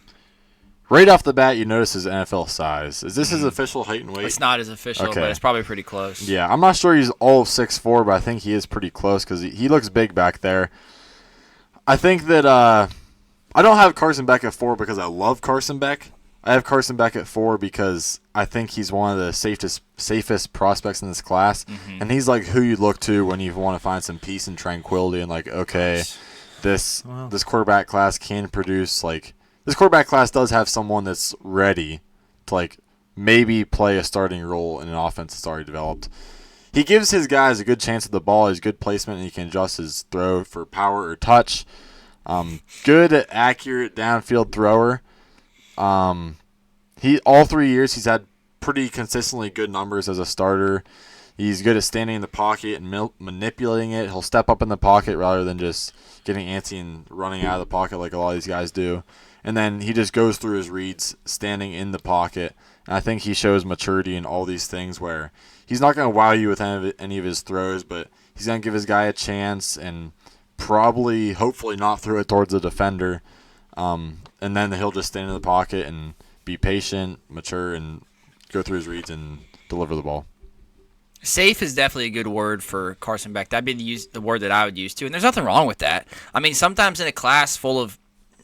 Right off the bat, you notice his NFL size. Is this his official height and weight? It's not his official, Okay. but it's probably pretty close. Yeah, I'm not sure he's all of 6'4", but I think he is pretty close because he looks big back there. I think that I don't have Carson Beck at 4 because I love Carson Beck. I have Carson Beck at 4 because I think he's one of the safest prospects in this class, and he's like who you look to when you want to find some peace and tranquility and this quarterback class can produce This quarterback class does have someone that's ready to maybe play a starting role in an offense that's already developed. He gives his guys a good chance at the ball. He's good placement, and he can adjust his throw for power or touch. Good, accurate downfield thrower. All 3 years he's had pretty consistently good numbers as a starter. He's good at standing in the pocket and manipulating it. He'll step up in the pocket rather than just getting antsy and running out of the pocket like a lot of these guys do. And then he just goes through his reads standing in the pocket. And I think he shows maturity in all these things where he's not going to wow you with any of his throws, but he's going to give his guy a chance and probably, hopefully, not throw it towards the defender. And then he'll just stand in the pocket and be patient, mature, and go through his reads and deliver the ball. Safe is definitely a good word for Carson Beck. That'd be the word that I would use too. And there's nothing wrong with that. I mean, sometimes in a class full of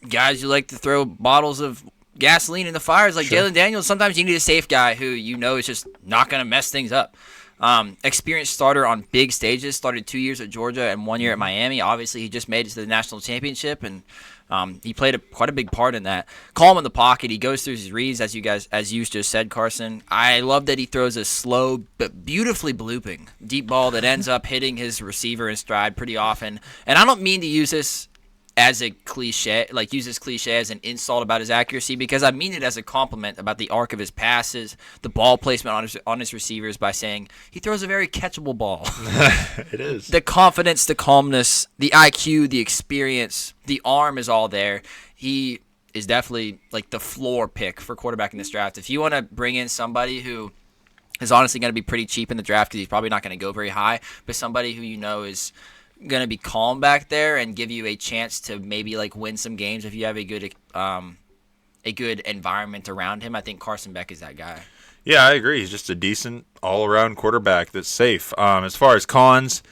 guys who like to throw bottles of gasoline in the fires like Jalen Daniels, sometimes you need a safe guy who you know is just not going to mess things up. Experienced starter on big stages, started 2 years at Georgia and 1 year at Miami. Obviously, he just made it to the national championship, and he played quite a big part in that. Calm in the pocket. He goes through his reads, as you just said, Carson. I love that he throws a slow but beautifully blooping deep ball that ends up hitting his receiver in stride pretty often. And I don't mean to use this as a cliche, like use this cliche as an insult about his accuracy, because I mean it as a compliment about the arc of his passes, the ball placement on his receivers, by saying he throws a very catchable ball. It is. The confidence, the calmness, the IQ, the experience, the arm is all there. He is definitely like the floor pick for quarterback in this draft. If you want to bring in somebody who is honestly going to be pretty cheap in the draft because he's probably not going to go very high, but somebody who you know is going to be calm back there and give you a chance to maybe like win some games if you have a good environment around him, I think Carson Beck is that guy. Yeah, I agree. He's just a decent all-around quarterback that's safe. As far as cons,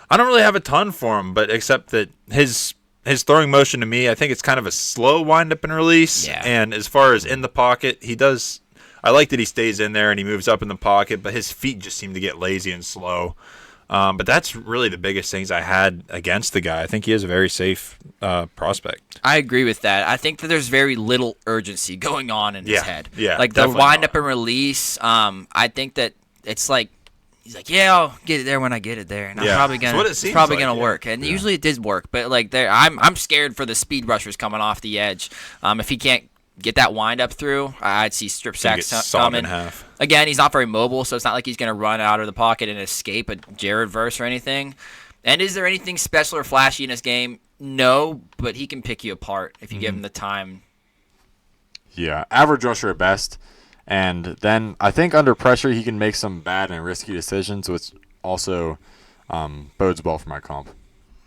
I don't really have a ton for him, but except that his throwing motion to me, I think it's kind of a slow wind-up and release. Yeah. And as far as in the pocket, I like that he stays in there and he moves up in the pocket, but his feet just seem to get lazy and slow. But that's really the biggest things I had against the guy. I think he is a very safe prospect. I agree with that. I think that there's very little urgency going on in his head. Yeah, like the wind up and release. I think that it's like he's like, yeah, I'll get it there when I get it there, and I'm probably gonna work. And usually it did work, but like I'm scared for the speed rushers coming off the edge. If he can't get that wind up through, I'd see strip sacks coming. In half. Again, he's not very mobile, so it's not like he's going to run out of the pocket and escape a Jared Verse or anything. And is there anything special or flashy in his game? No, but he can pick you apart if you give him the time. Yeah, average rusher at best. And then I think under pressure he can make some bad and risky decisions, which also bodes well for my comp.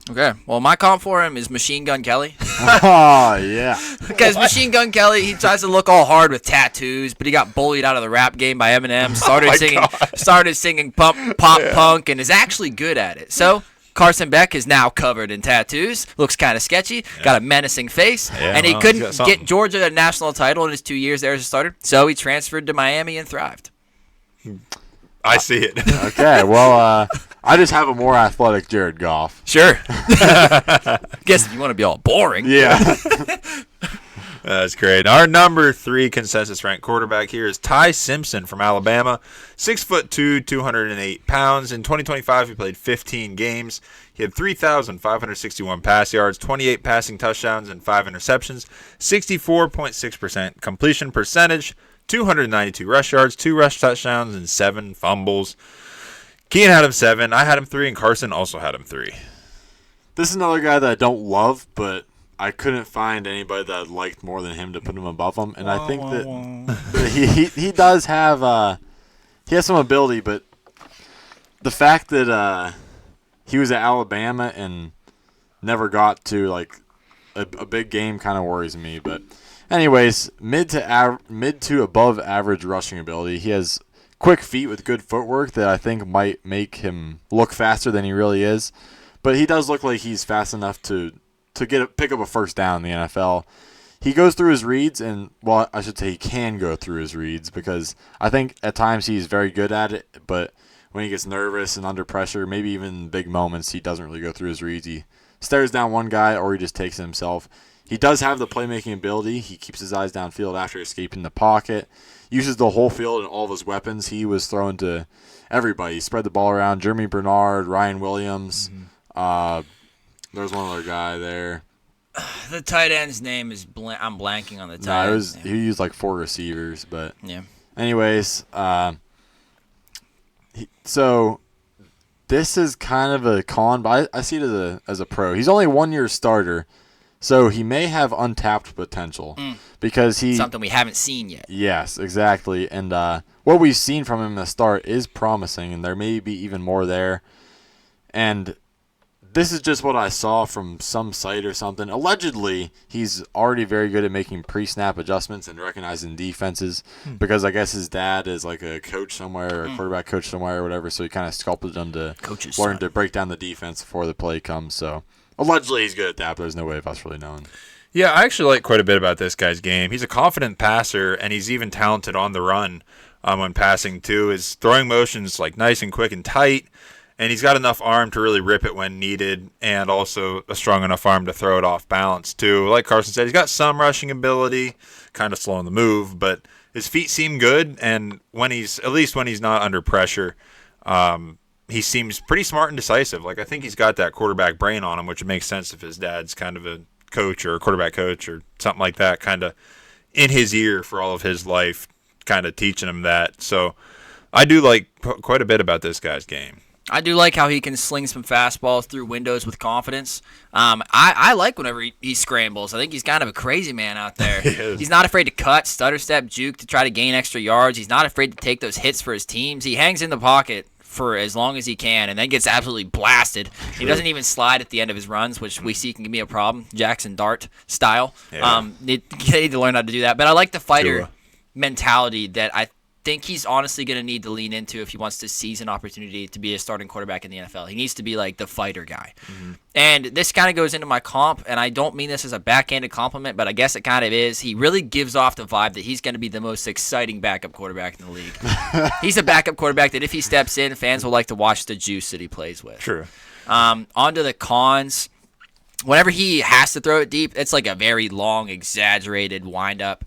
Okay, well, my comp for him is Machine Gun Kelly. Oh, yeah. Because Machine Gun Kelly, he tries to look all hard with tattoos, but he got bullied out of the rap game by Eminem, started singing pop punk, and is actually good at it. So Carson Beck is now covered in tattoos, looks kind of sketchy, got a menacing face, and he couldn't get Georgia a national title in his 2 years there as a starter, so he transferred to Miami and thrived. I see it. Okay, well, I just have a more athletic Jared Goff. Sure. Guess if you want to be all boring. Yeah. That's great. Our number 3 consensus ranked quarterback here is Ty Simpson from Alabama. 6'2", 208 pounds. In 2025, he played 15 games. He had 3,561 pass yards, 28 passing touchdowns, and 5 interceptions. 64.6% completion percentage. 292 rush yards, 2 rush touchdowns, and 7 fumbles. Kean had him 7. I had him 3, and Carson also had him 3. This is another guy that I don't love, but I couldn't find anybody that I liked more than him to put him above him. And I think that he does have he has some ability, but the fact that he was at Alabama and never got to like a big game kind of worries me. But anyways, mid to above average rushing ability. He has quick feet with good footwork that I think might make him look faster than he really is. But he does look like he's fast enough to pick up a first down in the NFL. He goes through his reads, and well, I should say he can go through his reads because I think at times he's very good at it. But when he gets nervous and under pressure, maybe even in big moments, he doesn't really go through his reads. He stares down one guy or he just takes it himself. He does have the playmaking ability. He keeps his eyes downfield after escaping the pocket. Uses the whole field and all of his weapons. He was thrown to everybody. He spread the ball around. Jeremy Bernard, Ryan Williams. There's one other guy there. The tight end's name is I'm blanking on the tight No, end. he used like 4 receivers, but yeah. anyways, so this is kind of a con, but I see it as a pro. He's only 1 year starter, so he may have untapped potential because something we haven't seen yet. Yes, exactly. And what we've seen from him in the start is promising, and there may be even more there. And this is just what I saw from some site or something. Allegedly, he's already very good at making pre-snap adjustments and recognizing defenses because I guess his dad is like a coach somewhere or a quarterback coach somewhere or whatever, so he kind of sculpted him to learn to break down the defense before the play comes. So allegedly he's good at that, but there's no way of us really knowing. Yeah, I actually like quite a bit about this guy's game. He's a confident passer, and he's even talented on the run when passing, too. His throwing motion's like nice and quick and tight, and he's got enough arm to really rip it when needed, and also a strong enough arm to throw it off balance, too. Like Carson said, he's got some rushing ability, kind of slow on the move, but his feet seem good, and when he's not under pressure, he seems pretty smart and decisive. Like, I think he's got that quarterback brain on him, which makes sense if his dad's kind of a coach or a quarterback coach or something like that, kind of in his ear for all of his life, kind of teaching him that. So I do like quite a bit about this guy's game. I do like how he can sling some fastballs through windows with confidence. I like whenever he scrambles. I think he's kind of a crazy man out there. He's not afraid to cut, stutter step, juke to try to gain extra yards. He's not afraid to take those hits for his teams. He hangs in the pocket for as long as he can and then gets absolutely blasted. He doesn't even slide at the end of his runs, which we see can be a problem, Jackson Dart style. They need to learn how to do that. But I like the fighter mentality that I think he's honestly going to need to lean into if he wants to seize an opportunity to be a starting quarterback in the NFL. He needs to be like the fighter guy. And this kind of goes into my comp, and I don't mean this as a backhanded compliment, but I guess it kind of is. He really gives off the vibe that he's going to be the most exciting backup quarterback in the league. He's a backup quarterback that if he steps in, fans will like to watch the juice that he plays with. True. On to the cons. Whenever he has to throw it deep, it's like a very long, exaggerated windup.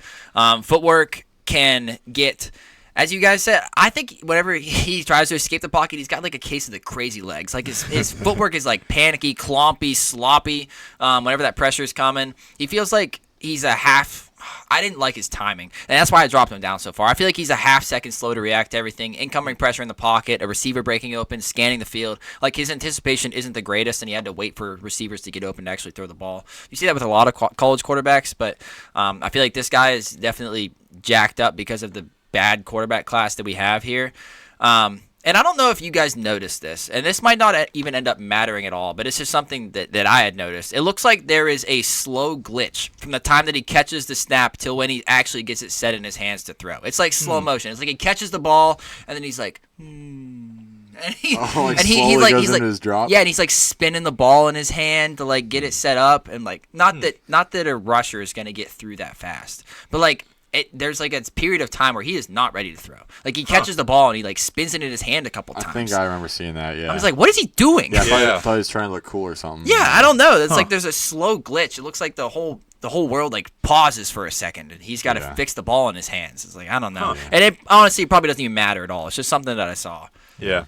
Footwork can get... As you guys said, I think whenever he tries to escape the pocket, he's got like a case of the crazy legs. Like his footwork is like panicky, clompy, sloppy. Whenever that pressure is coming, he feels like he's a half. I didn't like his timing, and that's why I dropped him down so far. I feel like he's a half second slow to react to everything. Incoming pressure in the pocket, a receiver breaking open, scanning the field. Like his anticipation isn't the greatest, and he had to wait for receivers to get open to actually throw the ball. You see that with a lot of college quarterbacks, but I feel like this guy is definitely jacked up because of the bad quarterback class that we have here. And I don't know if you guys noticed this, and this might not even end up mattering at all, but it's just something that I had noticed. It looks like there is a slow glitch from the time that he catches the snap till when he actually gets it set in his hands to throw. It's like slow motion. It's like he catches the ball, and then he's like, And he's like his drop. Yeah, and he's like spinning the ball in his hand to like get it set up, and like not that a rusher is gonna get through that fast, but like there's like a period of time where he is not ready to throw. Like he catches the ball and he like spins it in his hand a couple times. I think I remember seeing that. Yeah, I was like, what is he doing? Yeah, I thought he was trying to look cool or something. Yeah, I don't know. It's like there's a slow glitch. It looks like the whole world like pauses for a second, and he's got to fix the ball in his hands. It's like I don't know, and it honestly probably doesn't even matter at all. It's just something that I saw. Yeah.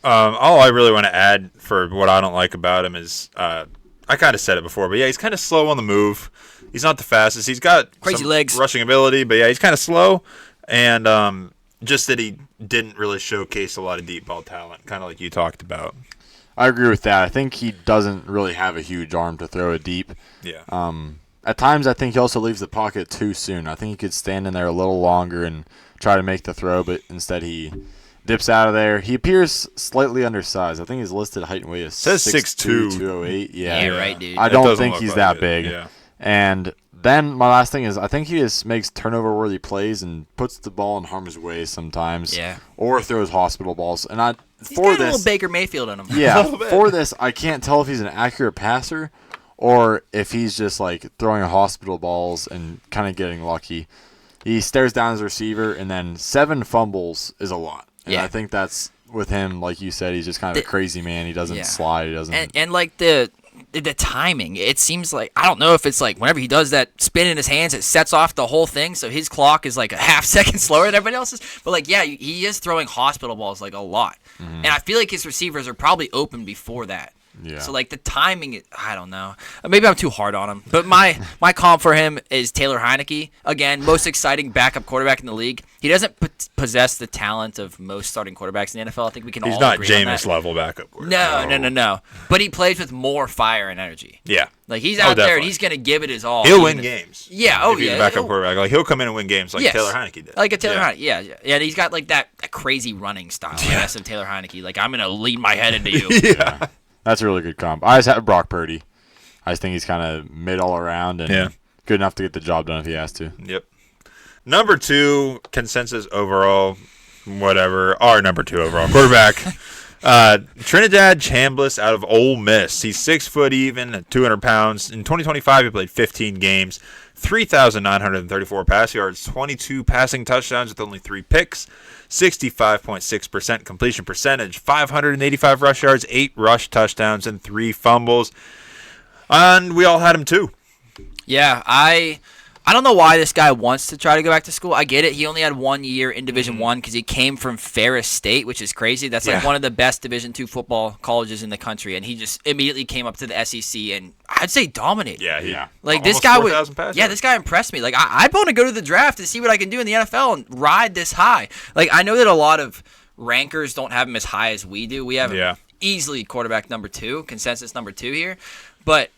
All I really want to add for what I don't like about him is I kind of said it before, but yeah, he's kind of slow on the move. He's not the fastest. He's got crazy legs, rushing ability, but yeah, he's kind of slow, and just that he didn't really showcase a lot of deep ball talent, kind of like you talked about. I agree with that. I think he doesn't really have a huge arm to throw it deep. Yeah. At times, I think he also leaves the pocket too soon. I think he could stand in there a little longer and try to make the throw, but instead he dips out of there. He appears slightly undersized. I think his listed height and weight is 6'2", 208. Yeah, right, dude. I don't think he's that big. Yeah. And then my last thing is I think he just makes turnover-worthy plays and puts the ball in harm's way sometimes. Yeah. Or throws hospital balls. And he's got a little Baker Mayfield in him. Yeah. For this, I can't tell if he's an accurate passer or if he's just like throwing hospital balls and kind of getting lucky. He stares down his receiver, and then 7 fumbles is a lot. And I think that's with him, like you said, he's just kind of a crazy man. He doesn't slide. He doesn't. And like the timing, it seems like, I don't know if it's like whenever he does that spin in his hands, it sets off the whole thing, so his clock is like a half second slower than everybody else's. But like, yeah, he is throwing hospital balls like a lot. And I feel like his receivers are probably open before that. Yeah. So, like, the timing, I don't know. Maybe I'm too hard on him. But my comp for him is Taylor Heineke. Again, most exciting backup quarterback in the league. He doesn't possess the talent of most starting quarterbacks in the NFL. I think we can He's all not agree on that. Jameis level backup quarterback. No. But he plays with more fire and energy. Yeah. Like, he's out there definitely. and he's going to give it his all. He'll even win if- games. Yeah, if he's a backup quarterback. Like, he'll come in and win games like Yes. Taylor Heineke did. Like a Taylor Yeah. Heineke, yeah. And he's got, like, that crazy running style, I guess, of Taylor Heineke. Like, I'm going to lead my head into you. Yeah. That's a really good comp. I just have Brock Purdy. I just think he's kind of mid all around and good enough to get the job done if he has to. Yep. Number 2, consensus overall, whatever. Our number 2 overall quarterback, Trinidad Chambliss out of Ole Miss. He's 6 foot even, at 200 pounds. In 2025, he played 15 games, 3,934 pass yards, 22 passing touchdowns with only 3 picks, 65.6% completion percentage, 585 rush yards, 8 rush touchdowns, and 3 fumbles. And we all had him too. Yeah, I don't know why this guy wants to try to go back to school. I get it. He only had 1 year in Division I because he came from Ferris State, which is crazy. That's like one of the best Division II football colleges in the country, and he just immediately came up to the SEC and I'd say dominated. Yeah. Like this Almost guy 4,000 pass was, yards. this guy impressed me. Like I'd want to go to the draft to see what I can do in the NFL and ride this high. Like I know that a lot of rankers don't have him as high as we do. We have him easily quarterback number 2, consensus number 2 here, but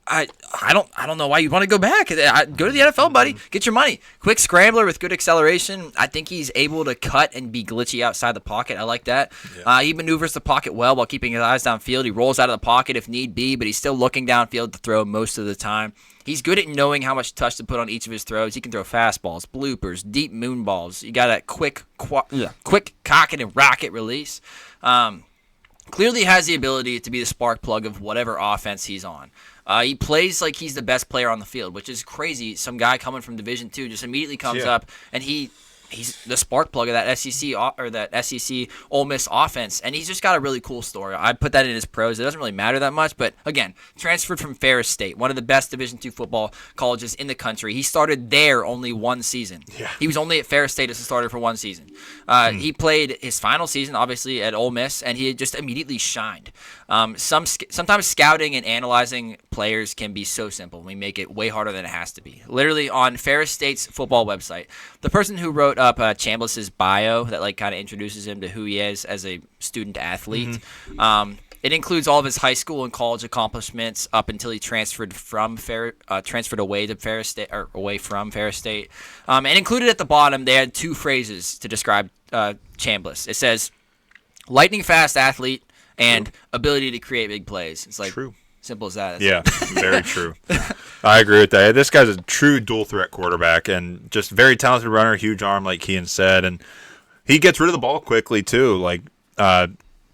I don't know why you want to go back. Go to the NFL, buddy. Get your money. Quick scrambler with good acceleration. I think he's able to cut and be glitchy outside the pocket. I like that. Yeah. He maneuvers the pocket well while keeping his eyes downfield. He rolls out of the pocket if need be, but he's still looking downfield to throw most of the time. He's good at knowing how much touch to put on each of his throws. He can throw fastballs, bloopers, deep moon balls. You got a quick cock it and rocket release. Clearly has the ability to be the spark plug of whatever offense he's on. He plays like he's the best player on the field, which is crazy. Some guy coming from Division II just immediately comes up, and he's the spark plug of that SEC Ole Miss offense, and he's just got a really cool story. I put that in his pros. It doesn't really matter that much, but again, transferred from Ferris State, one of the best Division II football colleges in the country. He started there only 1 season. Yeah. He was only at Ferris State as a starter for 1 season. He played his final season, obviously, at Ole Miss, and he just immediately shined. Sometimes scouting and analyzing players can be so simple. We make it way harder than it has to be. Literally, on Ferris State's football website, the person who wrote up Chambliss's bio that like kind of introduces him to who he is as a student athlete. It includes all of his high school and college accomplishments up until he transferred away to Ferris State or away from Ferris State. And included at the bottom, they had 2 phrases to describe Chambliss. It says, lightning fast athlete and ability to create big plays. It's like simple as that. Yeah, very true. I agree with that. This guy's a true dual threat quarterback and just very talented runner, huge arm, like Kean said, and he gets rid of the ball quickly too. Like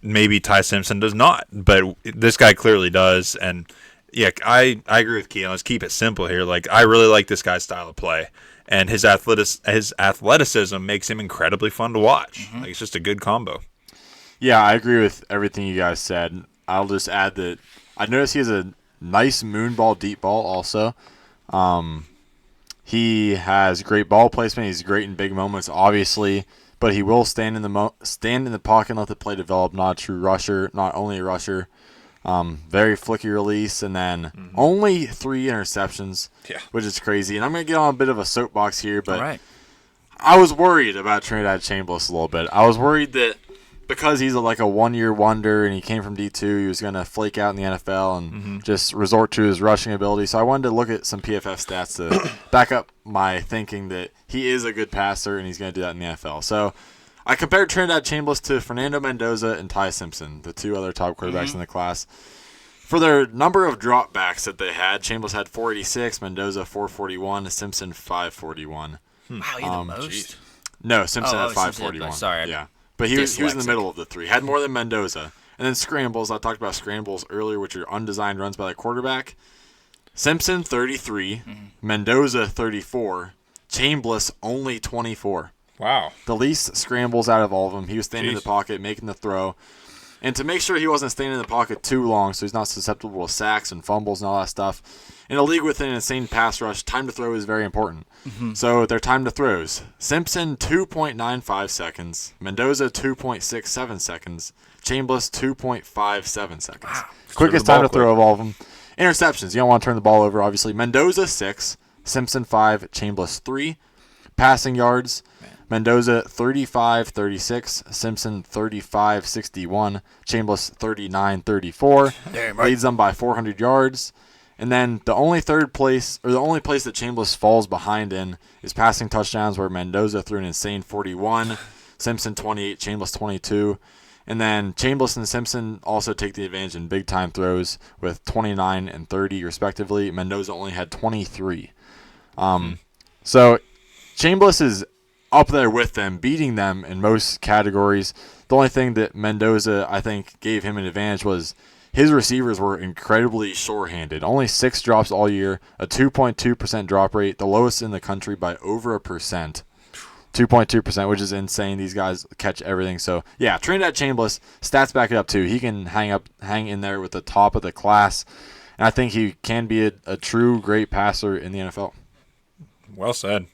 maybe Ty Simpson does not, but this guy clearly does. And yeah, I agree with Kean. Let's keep it simple here. Like I really like this guy's style of play, and his athleticism makes him incredibly fun to watch. Like it's just a good combo. Yeah, I agree with everything you guys said. I'll just add that I noticed he has a nice moon ball, deep ball also. He has great ball placement. He's great in big moments, obviously, but he will stand in the pocket and let the play develop. Not a true rusher, not only a rusher. Very flicky release, and then only 3 interceptions, which is crazy. And I'm going to get on a bit of a soapbox here, but I was worried about Trinidad Chambliss a little bit. I was worried that because he's like a 1-year wonder and he came from D2, he was going to flake out in the NFL and just resort to his rushing ability. So I wanted to look at some PFF stats to back up my thinking that he is a good passer and he's going to do that in the NFL. So I compared Trinidad Chambliss to Fernando Mendoza and Ty Simpson, the 2 other top quarterbacks in the class. For their number of dropbacks that they had, Chambliss had 486, Mendoza 441, Simpson 541. Wow, you're the most? No, Simpson had Simpson 541. sorry. Yeah. But he was in the middle of the 3. Had more than Mendoza. And then scrambles. I talked about scrambles earlier, which are undesigned runs by the quarterback. Simpson, 33. Mendoza, 34. Chambliss, only 24. Wow. The least scrambles out of all of them. He was standing in the pocket, making the throw. And to make sure he wasn't staying in the pocket too long so he's not susceptible to sacks and fumbles and all that stuff, in a league with an insane pass rush, time to throw is very important. So their time to throws. Simpson, 2.95 seconds. Mendoza, 2.67 seconds. Chambliss, 2.57 seconds. Wow. Quickest Throw the time to ball throw of all of them. Interceptions. You don't want to turn the ball over, obviously. Mendoza, 6. Simpson, 5. Chambliss, 3. Passing yards. Mendoza 35-36, Simpson 35-61, Chambliss 39-34. Leads them by 400 yards. And then the only place that Chambliss falls behind in is passing touchdowns, where Mendoza threw an insane 41, Simpson 28, Chambliss 22. And then Chambliss and Simpson also take the advantage in big time throws with 29 and 30 respectively. Mendoza only had 23. So Chambliss is up there with them, beating them in most categories. The only thing that Mendoza, I think, gave him an advantage was his receivers were incredibly sure-handed. Only 6 drops all year, a 2.2% drop rate, the lowest in the country by over 1%. 2.2%, which is insane. These guys catch everything. So, yeah, Trinidad Chambliss, stats back it up, too. He can hang in there with the top of the class, and I think he can be a true great passer in the NFL. Well said.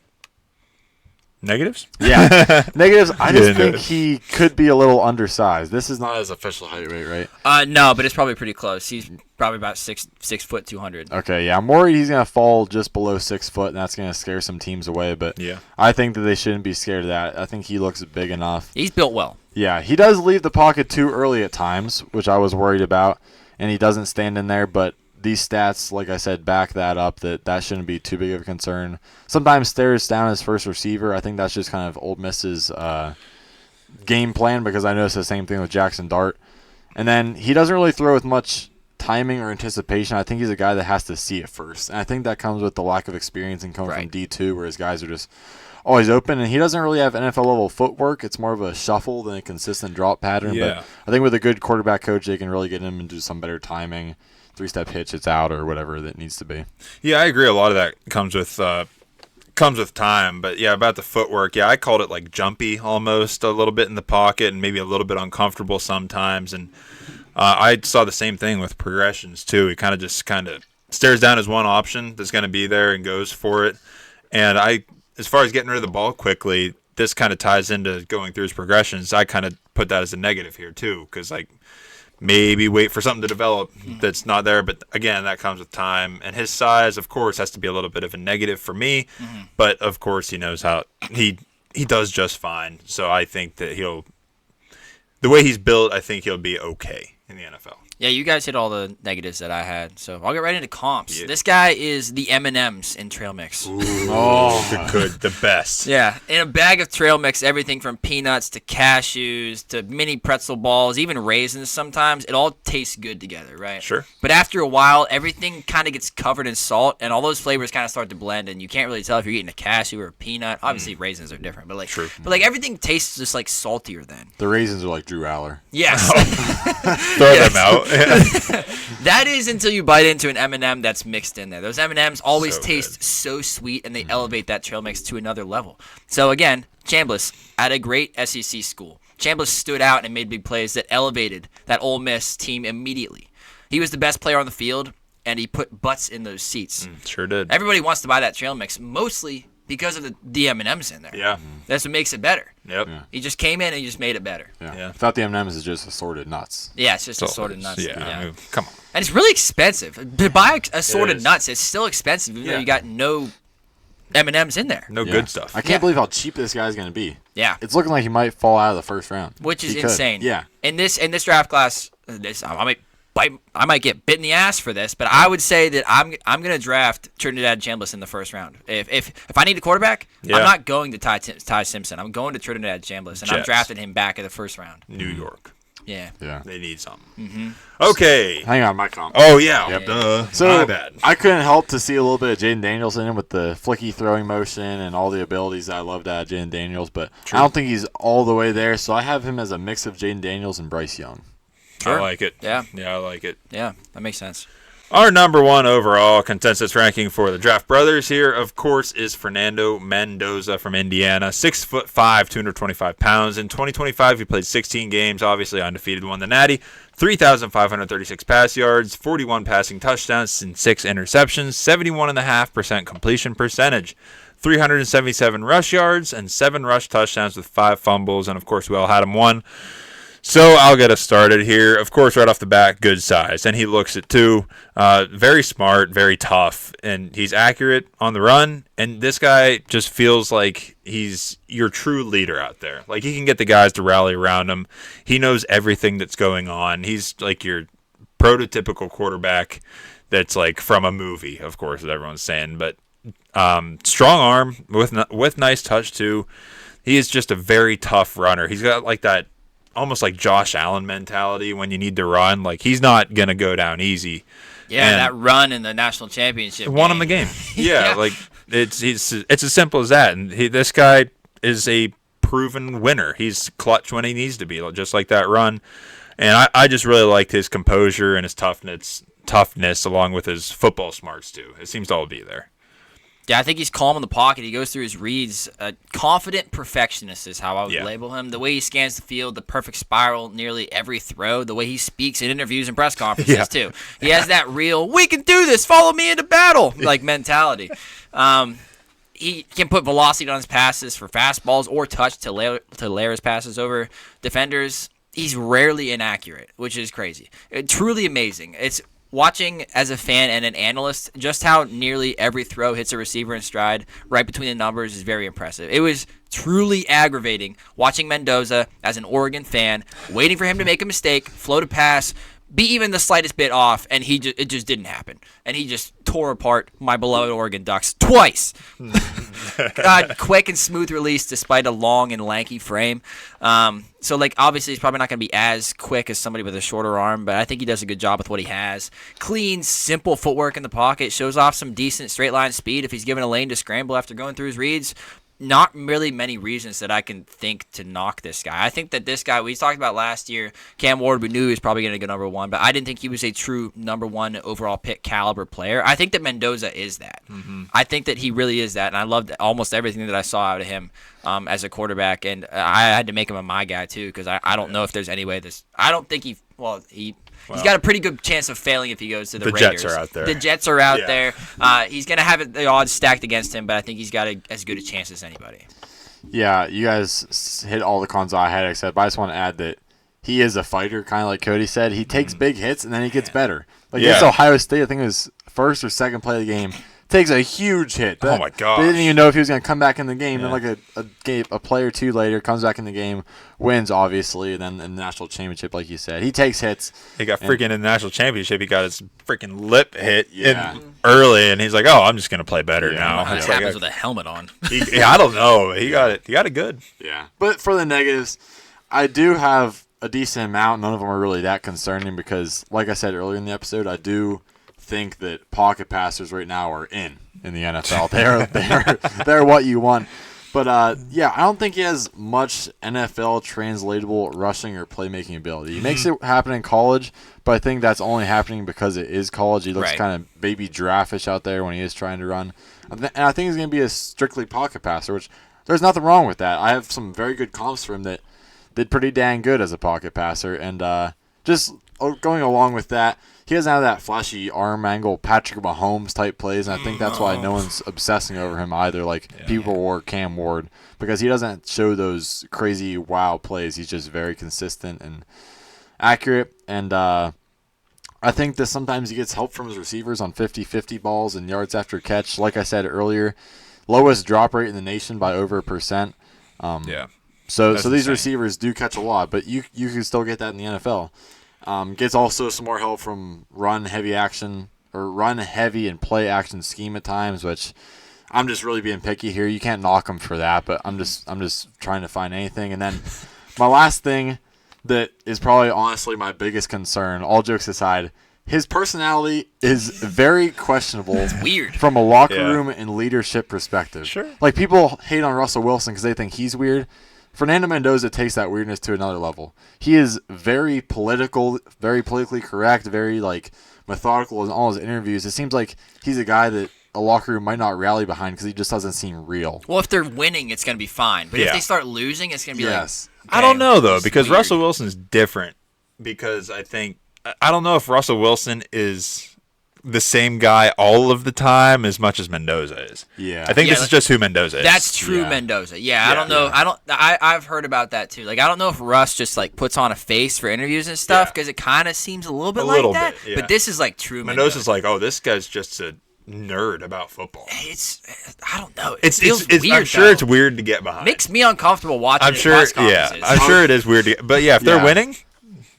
Negatives? Yeah. Negatives, I just think he could be a little undersized. This is not his official height rate, right? No, but it's probably pretty close. He's probably about 6 foot 200. Okay, yeah. I'm worried he's going to fall just below 6 foot, and that's going to scare some teams away. But yeah, I think that they shouldn't be scared of that. I think he looks big enough. He's built well. Yeah, he does leave the pocket too early at times, which I was worried about, and he doesn't stand in there, but these stats, like I said, back that up, that shouldn't be too big of a concern. Sometimes stares down his first receiver. I think that's just kind of Ole Miss's game plan, because I noticed the same thing with Jackson Dart. And then he doesn't really throw with much timing or anticipation. I think he's a guy that has to see it first. And I think that comes with the lack of experience and coming from D2, where his guys are just always open. And he doesn't really have NFL-level footwork. It's more of a shuffle than a consistent drop pattern. Yeah. But I think with a good quarterback coach, they can really get him into some better timing. 3-step hitch, it's out, or whatever that needs to be. Yeah, I agree. A lot of that comes with time. But yeah, about the footwork, yeah, I called it like jumpy almost a little bit in the pocket and maybe a little bit uncomfortable sometimes. And I saw the same thing with progressions too. He kind of stares down as one option that's going to be there and goes for it. And as far as getting rid of the ball quickly, this kind of ties into going through his progressions. I kind of put that as a negative here too, because maybe wait for something to develop that's not there. But again, that comes with time. And his size, of course, has to be a little bit of a negative for me. Mm-hmm. But, of course, he knows how he does just fine. So I think that the way he's built, I think he'll be okay in the NFL. Yeah, you guys hit all the negatives that I had, so I'll get right into comps. Yeah. This guy is the M&Ms in trail mix. Ooh, the best. Yeah, in a bag of trail mix, everything from peanuts to cashews to mini pretzel balls, even raisins sometimes, it all tastes good together, right? Sure. But after a while, everything kind of gets covered in salt, and all those flavors kind of start to blend, and you can't really tell if you're eating a cashew or a peanut. Obviously, raisins are different, but True. But everything tastes just saltier then. The raisins are like Drew Aller. Yes. Throw them out. That is until you bite into an M&M that's mixed in there. Those M&Ms always taste so sweet, and they elevate that trail mix to another level. So again, Chambliss at a great SEC school. Chambliss stood out and made big plays that elevated that Ole Miss team immediately. He was the best player on the field, and he put butts in those seats. Sure did. Everybody wants to buy that trail mix, mostly because of the M&Ms in there. Yeah. That's what makes it better. Yep. Yeah. He just came in and he just made it better. Yeah. Without the M&Ms, it's just assorted nuts. Yeah, it's just assorted nuts. Yeah. I mean, come on. And it's really expensive. To buy assorted nuts, it's still expensive, even though you got no M&Ms in there. No good stuff. I can't believe how cheap this guy's going to be. Yeah. It's looking like he might fall out of the first round. Which is insane. Yeah. In this draft class, I might get bit in the ass for this, but I would say that I'm going to draft Trinidad Chambliss in the first round. If I need a quarterback, I'm not going to Ty Simpson. I'm going to Trinidad Chambliss, and I'm drafting him back in the first round. New York. Yeah. They need something. Mm-hmm. Okay. Hang on, my comp. Oh, yeah. Yep. Duh. So My bad. I couldn't help to see a little bit of Jaden Daniels in him with the flicky throwing motion and all the abilities that I loved out of Jaden Daniels, but I don't think he's all the way there, so I have him as a mix of Jaden Daniels and Bryce Young. Sure. I like it. Yeah. Yeah, I like it. Yeah, that makes sense. Our number one overall consensus ranking for the Draft Brothers here, of course, is Fernando Mendoza from Indiana. 6'5", 225 pounds. In 2025, he played 16 games, obviously undefeated, won the Natty. 3,536 pass yards, 41 passing touchdowns, and 6 interceptions, 71.5% completion percentage. 377 rush yards and 7 rush touchdowns with 5 fumbles, and of course we all had him one. So I'll get us started here. Of course, right off the bat, good size, and he looks it too. Very smart, very tough, and he's accurate on the run. And this guy just feels like he's your true leader out there. Like he can get the guys to rally around him. He knows everything that's going on. He's like your prototypical quarterback that's like from a movie, of course, as everyone's saying. But strong arm with nice touch too. He is just a very tough runner. He's got like that almost like Josh Allen mentality when you need to run. Like he's not gonna go down easy. Yeah, and that run in the national championship won him the game. Yeah, like it's as simple as that. And this guy is a proven winner. He's clutch when he needs to be, just like that run. And I just really liked his composure and his toughness along with his football smarts too. It seems to all be there. Yeah, I think he's calm in the pocket. He goes through his reads. Confident perfectionist is how I would label him. The way he scans the field, the perfect spiral nearly every throw, the way he speaks in interviews and press conferences, too. He has that real, we can do this, follow me into battle, like mentality. He can put velocity on his passes for fastballs or touch to layer his passes over defenders. He's rarely inaccurate, which is crazy. Truly amazing. It's watching as a fan and an analyst, just how nearly every throw hits a receiver in stride right between the numbers is very impressive. It was truly aggravating watching Mendoza as an Oregon fan, waiting for him to make a mistake, float a pass, be even the slightest bit off, and it just didn't happen. And he just tore apart my beloved Oregon Ducks twice. Quick and smooth release despite a long and lanky frame. So, like, obviously he's probably not going to be as quick as somebody with a shorter arm, but I think he does a good job with what he has. Clean, simple footwork in the pocket, shows off some decent straight line speed if he's given a lane to scramble after going through his reads. Not really many reasons that I can think to knock this guy. I think that this guy, we talked about last year, Cam Ward, we knew he was probably going to go number one, but I didn't think he was a true number one overall pick caliber player. I think that Mendoza is that. Mm-hmm. I think that he really is that, and I loved almost everything that I saw out of him as a quarterback, and I had to make him a my guy too because I don't know if there's any way this. I don't think he's got a pretty good chance of failing if he goes to the Raiders. Jets are out there. The Jets are out there. He's going to have the odds stacked against him, but I think he's got as good a chance as anybody. Yeah, you guys hit all the cons I had, except I just want to add that he is a fighter, kind of like Cody said. He takes big hits, and then he gets better. Like against Ohio State, I think it was first or second play of the game, takes a huge hit. Oh, my gosh. They didn't even know if he was going to come back in the game. Then like a play or two later, comes back in the game, wins, obviously, and then in the national championship, like you said. He takes hits. He got freaking in the national championship. He got his freaking lip hit early, and he's like, oh, I'm just going to say better now. What happens with a helmet on? I don't know. He got it good. Yeah. But for the negatives, I do have a decent amount. None of them are really that concerning because, like I said earlier in the episode, I do think that pocket passers right now are in the NFL. They're what you want. But I don't think he has much NFL translatable rushing or playmaking ability. He makes it happen in college, but I think that's only happening because it is college. He looks kind of baby draftish out there when he is trying to run. And I think he's going to be a strictly pocket passer, which there's nothing wrong with that. I have some very good comps for him that did pretty dang good as a pocket passer. And just going along with that, he doesn't have that flashy arm angle Patrick Mahomes type plays, and I think that's why no one's obsessing over him either, like people or Cam Ward, because he doesn't show those crazy wow plays. He's just very consistent and accurate, and I think that sometimes he gets help from his receivers on 50-50 balls and yards after catch. Like I said earlier, lowest drop rate in the nation by over 1%. So these receivers do catch a lot, but you can still get that in the NFL. Gets also some more help from run heavy and play action scheme at times, which I'm just really being picky here. You can't knock him for that, but I'm just trying to find anything. And then my last thing that is probably honestly my biggest concern, all jokes aside, his personality is very questionable. It's weird from a locker room and leadership perspective. Sure. Like people hate on Russell Wilson because they think he's weird. Fernando Mendoza takes that weirdness to another level. He is very political, very politically correct, very like methodical in all his interviews. It seems like he's a guy that a locker room might not rally behind because he just doesn't seem real. Well, if they're winning, it's going to be fine. But if Yeah. they start losing, it's going to be Yes. I don't know, though, this is because weird. Russell Wilson's different. Because I don't know if Russell Wilson is the same guy all of the time as much as Mendoza is. Yeah. I think Yeah, this is just who Mendoza is. That's true, Yeah. Mendoza. Yeah, I don't know. I've heard about that too. Like, I don't know if Russ just like puts on a face for interviews and stuff Yeah. because it kind of seems a little bit A like little that. bit, yeah. But this is like true Mendoza's like, oh, this guy's just a nerd about football. It's I don't know. It It's feels weird. weird. I'm sure though. it's weird to get behind. Makes me uncomfortable watching. I'm it at sure. press Yeah, conferences. I'm sure it is weird. But yeah, if they're Yeah. winning,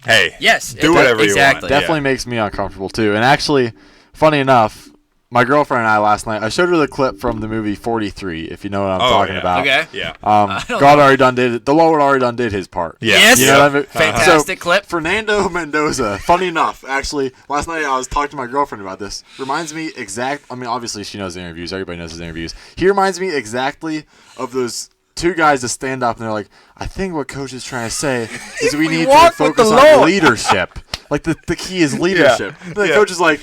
hey, Yes, do whatever exactly. you want. Definitely makes me uncomfortable too. And actually, funny enough, my girlfriend and I last night, I showed her the clip from the movie 43, if you know what I'm talking yeah. about. Okay. Yeah. don't God already done did it. The Lord already done did his part. Yeah. Yes. You know what I mean? Fantastic So, clip. Fernando Mendoza, funny enough, actually, last night I was talking to my girlfriend about this. Reminds me obviously she knows the interviews. Everybody knows his interviews. He reminds me exactly of those two guys that stand up and they're like, I think what coach is trying to say is we need to walk with focus the on Lord." leadership. Like the key is leadership. And the Yeah. coach is like,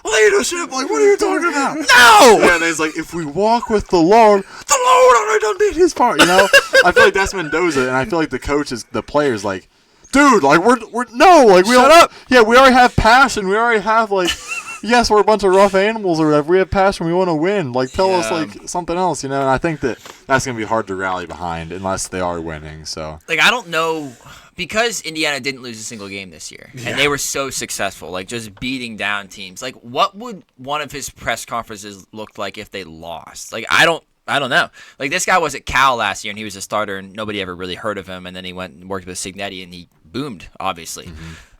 leadership? Like, what are you talking about? No. Yeah, and he's like, if we walk with the Lord already done did his part, you know? I feel like that's Mendoza, and I feel like the players, like, dude, like, we're no, like, we Shut all, up. Yeah, we already have passion. We already have, like, yes, we're a bunch of rough animals or whatever. We have passion. We want to win. Like, tell us, Yeah. like, something else, you know? And I think that's going to be hard to rally behind unless they are winning, so. Like, I don't know, because Indiana didn't lose a single game this year, and they were so successful, like just beating down teams. Like, what would one of his press conferences look like if they lost? Like, I don't know. Like, this guy was at Cal last year, and he was a starter, and nobody ever really heard of him. And then he went and worked with Signetti, and he boomed, obviously.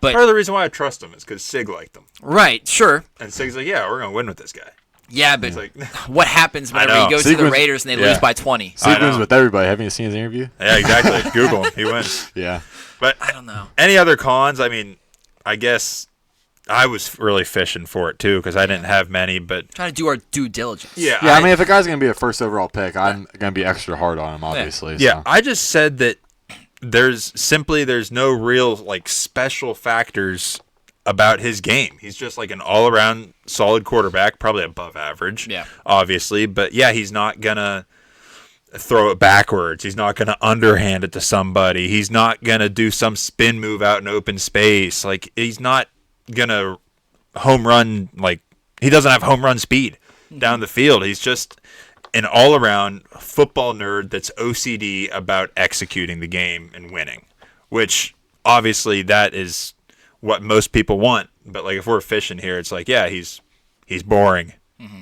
But Part of the reason why I trust him is because Sig liked him, right, sure, and Sig's like, yeah, we're gonna win with this guy. yeah, but It's like, what happens whenever know. he goes to the Sequence- Raiders and they Yeah. lose by 20? I Sequence know. with everybody. Haven't you seen his interview? yeah, exactly. Google him, he wins. Yeah. But I don't know. any other cons? I mean, I guess I was really fishing for it too because I didn't have many. But Trying to do our due diligence. Yeah, I mean, if a guy's going to be a first overall pick, I'm going to be extra hard on him, obviously. yeah, so. I just said that there's no real like special factors about his game. He's just like an all-around solid quarterback, probably above average. Yeah. Obviously, but yeah, he's not gonna throw it backwards. He's not gonna underhand it to somebody. He's not gonna do some spin move out in open space. Like he's not gonna home run. Like he doesn't have home run speed down the field. He's just an all-around football nerd that's OCD about executing the game and winning, which obviously that is what most people want. But like if we're fishing here, it's like, yeah, he's boring.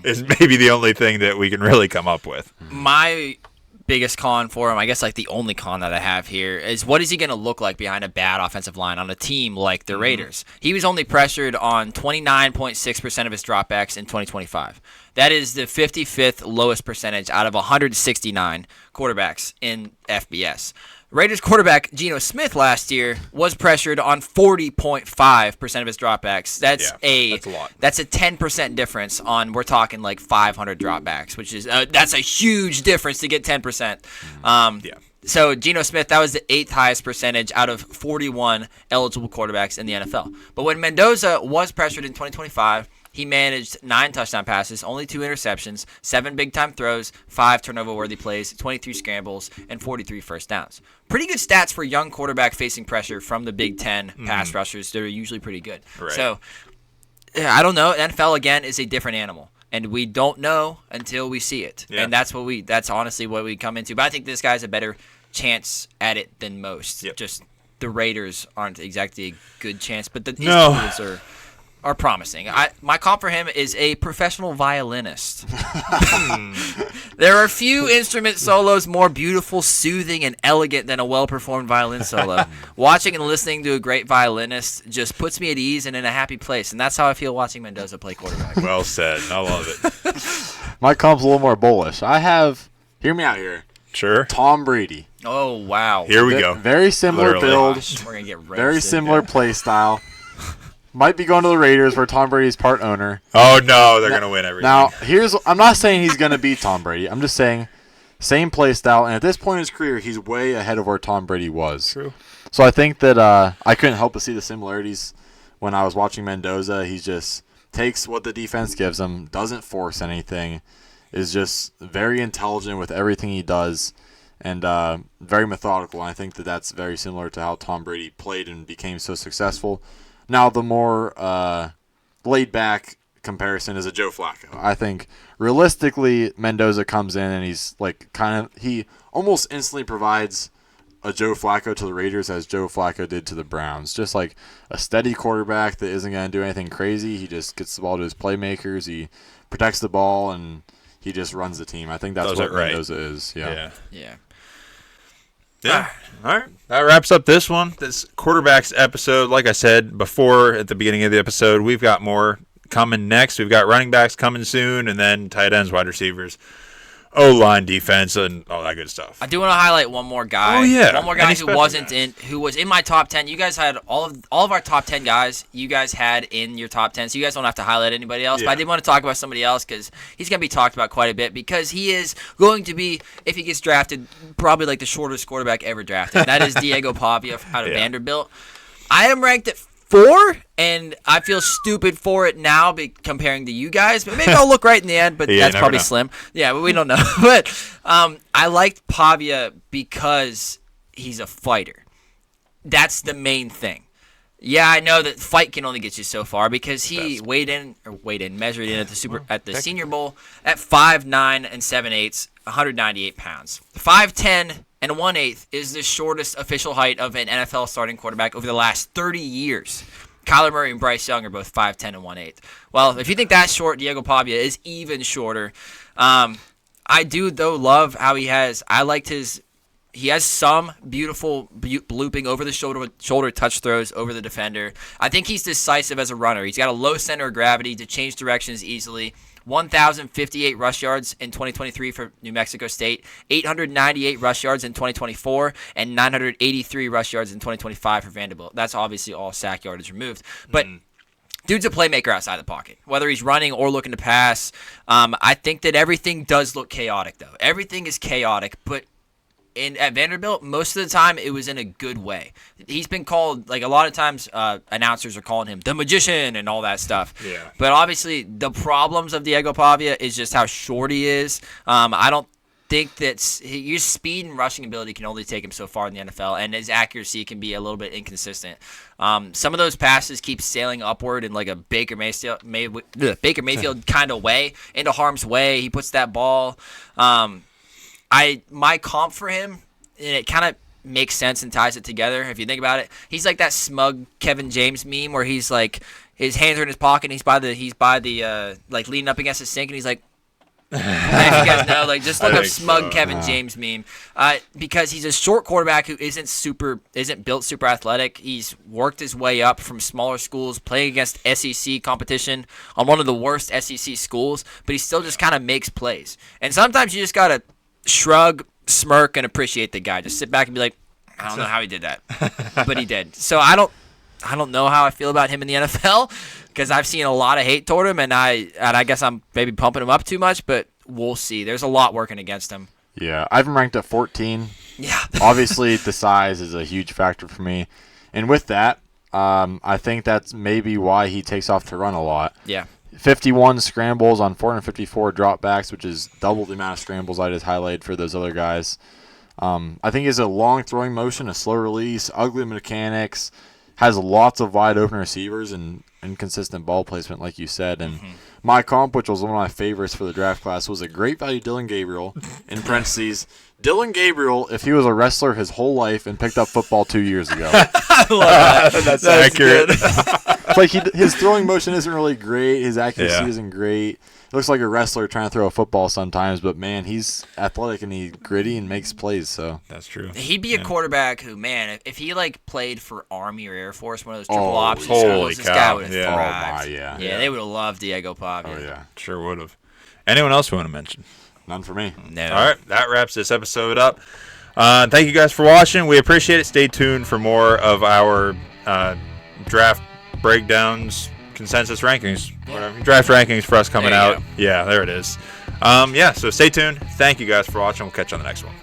Is maybe the only thing that we can really come up with. My biggest con for him, I guess like the only con that I have here, is what is he going to look like behind a bad offensive line on a team like the Raiders? He was only pressured on 29.6% of his dropbacks in 2025. That is the 55th lowest percentage out of 169 quarterbacks in FBS. Raiders quarterback Geno Smith last year was pressured on 40.5% of his dropbacks. That's that's a lot. That's a 10% difference on, we're talking like 500 dropbacks, which is that's a huge difference to get 10%. Yeah. So Geno Smith, that was the 8th highest percentage out of 41 eligible quarterbacks in the NFL. But when Mendoza was pressured in 2025, he managed 9 touchdown passes, only 2 interceptions, 7 big-time throws, 5 turnover-worthy plays, 23 scrambles, and 43 first downs. Pretty good stats for a young quarterback facing pressure from the Big Ten pass rushers. They're usually pretty good. Right. So, I don't know. NFL, again, is a different animal. And we don't know until we see it. Yeah. And that's honestly what we come into. But I think this guy's a better chance at it than most. Yep. Just the Raiders aren't exactly a good chance, but these No. schools are promising. My comp for him is a professional violinist. There are few instrument solos more beautiful, soothing, and elegant than a well-performed violin solo. Watching and listening to a great violinist just puts me at ease and in a happy place, and that's how I feel watching Mendoza play quarterback. Well said. I love it. My comp's a little more bullish. I have, hear me out here, Sure. Tom Brady. Oh, wow. Here we go. Very similar Literally. build, We're going to get roasted. very similar play style. Might be going to the Raiders where Tom Brady's part owner. Oh no, they're gonna win everything. Now, I'm not saying he's going to beat Tom Brady. I'm just saying same play style. And at this point in his career, he's way ahead of where Tom Brady was. True. So I think that I couldn't help but see the similarities when I was watching Mendoza. He's just takes what the defense gives him, doesn't force anything, is just very intelligent with everything he does, and very methodical. And I think that that's very similar to how Tom Brady played and became so successful. Now, the more laid-back comparison is a Joe Flacco. I think realistically, Mendoza comes in and he's like he almost instantly provides a Joe Flacco to the Raiders as Joe Flacco did to the Browns. Just like a steady quarterback that isn't going to do anything crazy. He just gets the ball to his playmakers. He protects the ball and he just runs the team. I think that's what Mendoza is. Yeah. All right. That wraps up this quarterbacks episode. Like I said before at the beginning of the episode, we've got more coming next. We've got running backs coming soon, and then tight ends, wide receivers, O-line, defense, and all that good stuff. I do want to highlight one more guy. Oh, yeah. One more guy who was in my top 10. You guys had all of our top 10 guys you guys had in your top 10, so you guys don't have to highlight anybody else. But I did want to talk about somebody else because he's going to be talked about quite a bit because he is going to be, if he gets drafted, probably like the shortest quarterback ever drafted. That is Diego Pavia out of Vanderbilt. I am ranked at 4, and I feel stupid for it now comparing to you guys. But maybe I'll look right in the end, but that's probably slim. Yeah, but we don't know. But I liked Pavia because he's a fighter. That's the main thing. Yeah, I know that fight can only get you so far because he measured in at the Senior Bowl at 5'9" and 7/8, 198 pounds. 5'10" and 1/8 is the shortest official height of an NFL starting quarterback over the last 30 years. Kyler Murray and Bryce Young are both 5'10" and 1/8. Well, if you think that's short, Diego Pavia is even shorter. I do, though, love how he has some beautiful looping over the shoulder touch throws over the defender. I think he's decisive as a runner. He's got a low center of gravity to change directions easily. 1,058 rush yards in 2023 for New Mexico State, 898 rush yards in 2024, and 983 rush yards in 2025 for Vanderbilt. That's obviously all sack yardage removed. But dude's a playmaker outside the pocket, whether he's running or looking to pass. I think that everything does look chaotic, though. Everything is chaotic, but at Vanderbilt, most of the time, it was in a good way. He's been called, like a lot of times, announcers are calling him the magician and all that stuff. Yeah. But obviously, the problems of Diego Pavia is just how short he is. I don't think that his speed and rushing ability can only take him so far in the NFL, and his accuracy can be a little bit inconsistent. Some of those passes keep sailing upward in like a Baker Mayfield kind of way, into harm's way. He puts that ball. My comp for him, and it kind of makes sense and ties it together if you think about it. He's like that smug Kevin James meme where he's like his hands are in his pocket and he's by the like leaning up against the sink and he's like if you guys know, like just look up smug Kevin James meme. Because he's a short quarterback who isn't built super athletic. He's worked his way up from smaller schools, playing against SEC competition on one of the worst SEC schools, but he still just kind of makes plays. And sometimes you just gotta shrug, smirk, and appreciate the guy. Just sit back and be like, I don't know how he did that, but he did. So I don't know how I feel about him in the NFL because I've seen a lot of hate toward him, and I guess I'm maybe pumping him up too much, but we'll see. There's a lot working against him. Yeah, I've him ranked at 14. Yeah. Obviously, the size is a huge factor for me, and with that, I think that's maybe why he takes off to run a lot. Yeah. 51 scrambles on 454 dropbacks, which is double the amount of scrambles I just highlighted for those other guys. I think he has a long throwing motion, a slow release, ugly mechanics, has lots of wide open receivers and inconsistent ball placement, like you said. And my comp, which was one of my favorites for the draft class, was a great value Dylan Gabriel, in parentheses. Dylan Gabriel, if he was a wrestler his whole life and picked up football 2 years ago. I love that. That's accurate. Like his throwing motion isn't really great. His accuracy isn't great. He looks like a wrestler trying to throw a football sometimes, but man, he's athletic and he's gritty and makes plays. So that's true. He'd be a quarterback who, man, if he like played for Army or Air Force, one of those triple ops, holy this cow. guy would have Yeah. thrived. Oh my, yeah. They would have loved Diego Pavia. Oh yeah, Sure would have. Anyone else you want to mention? none for me. No. All right, that wraps this episode up. Thank you guys for watching. We appreciate it. Stay tuned for more of our draft breakdowns, consensus rankings, whatever. Draft rankings for us coming out. Go. Yeah, there it is. So stay tuned. Thank you guys for watching. We'll catch you on the next one.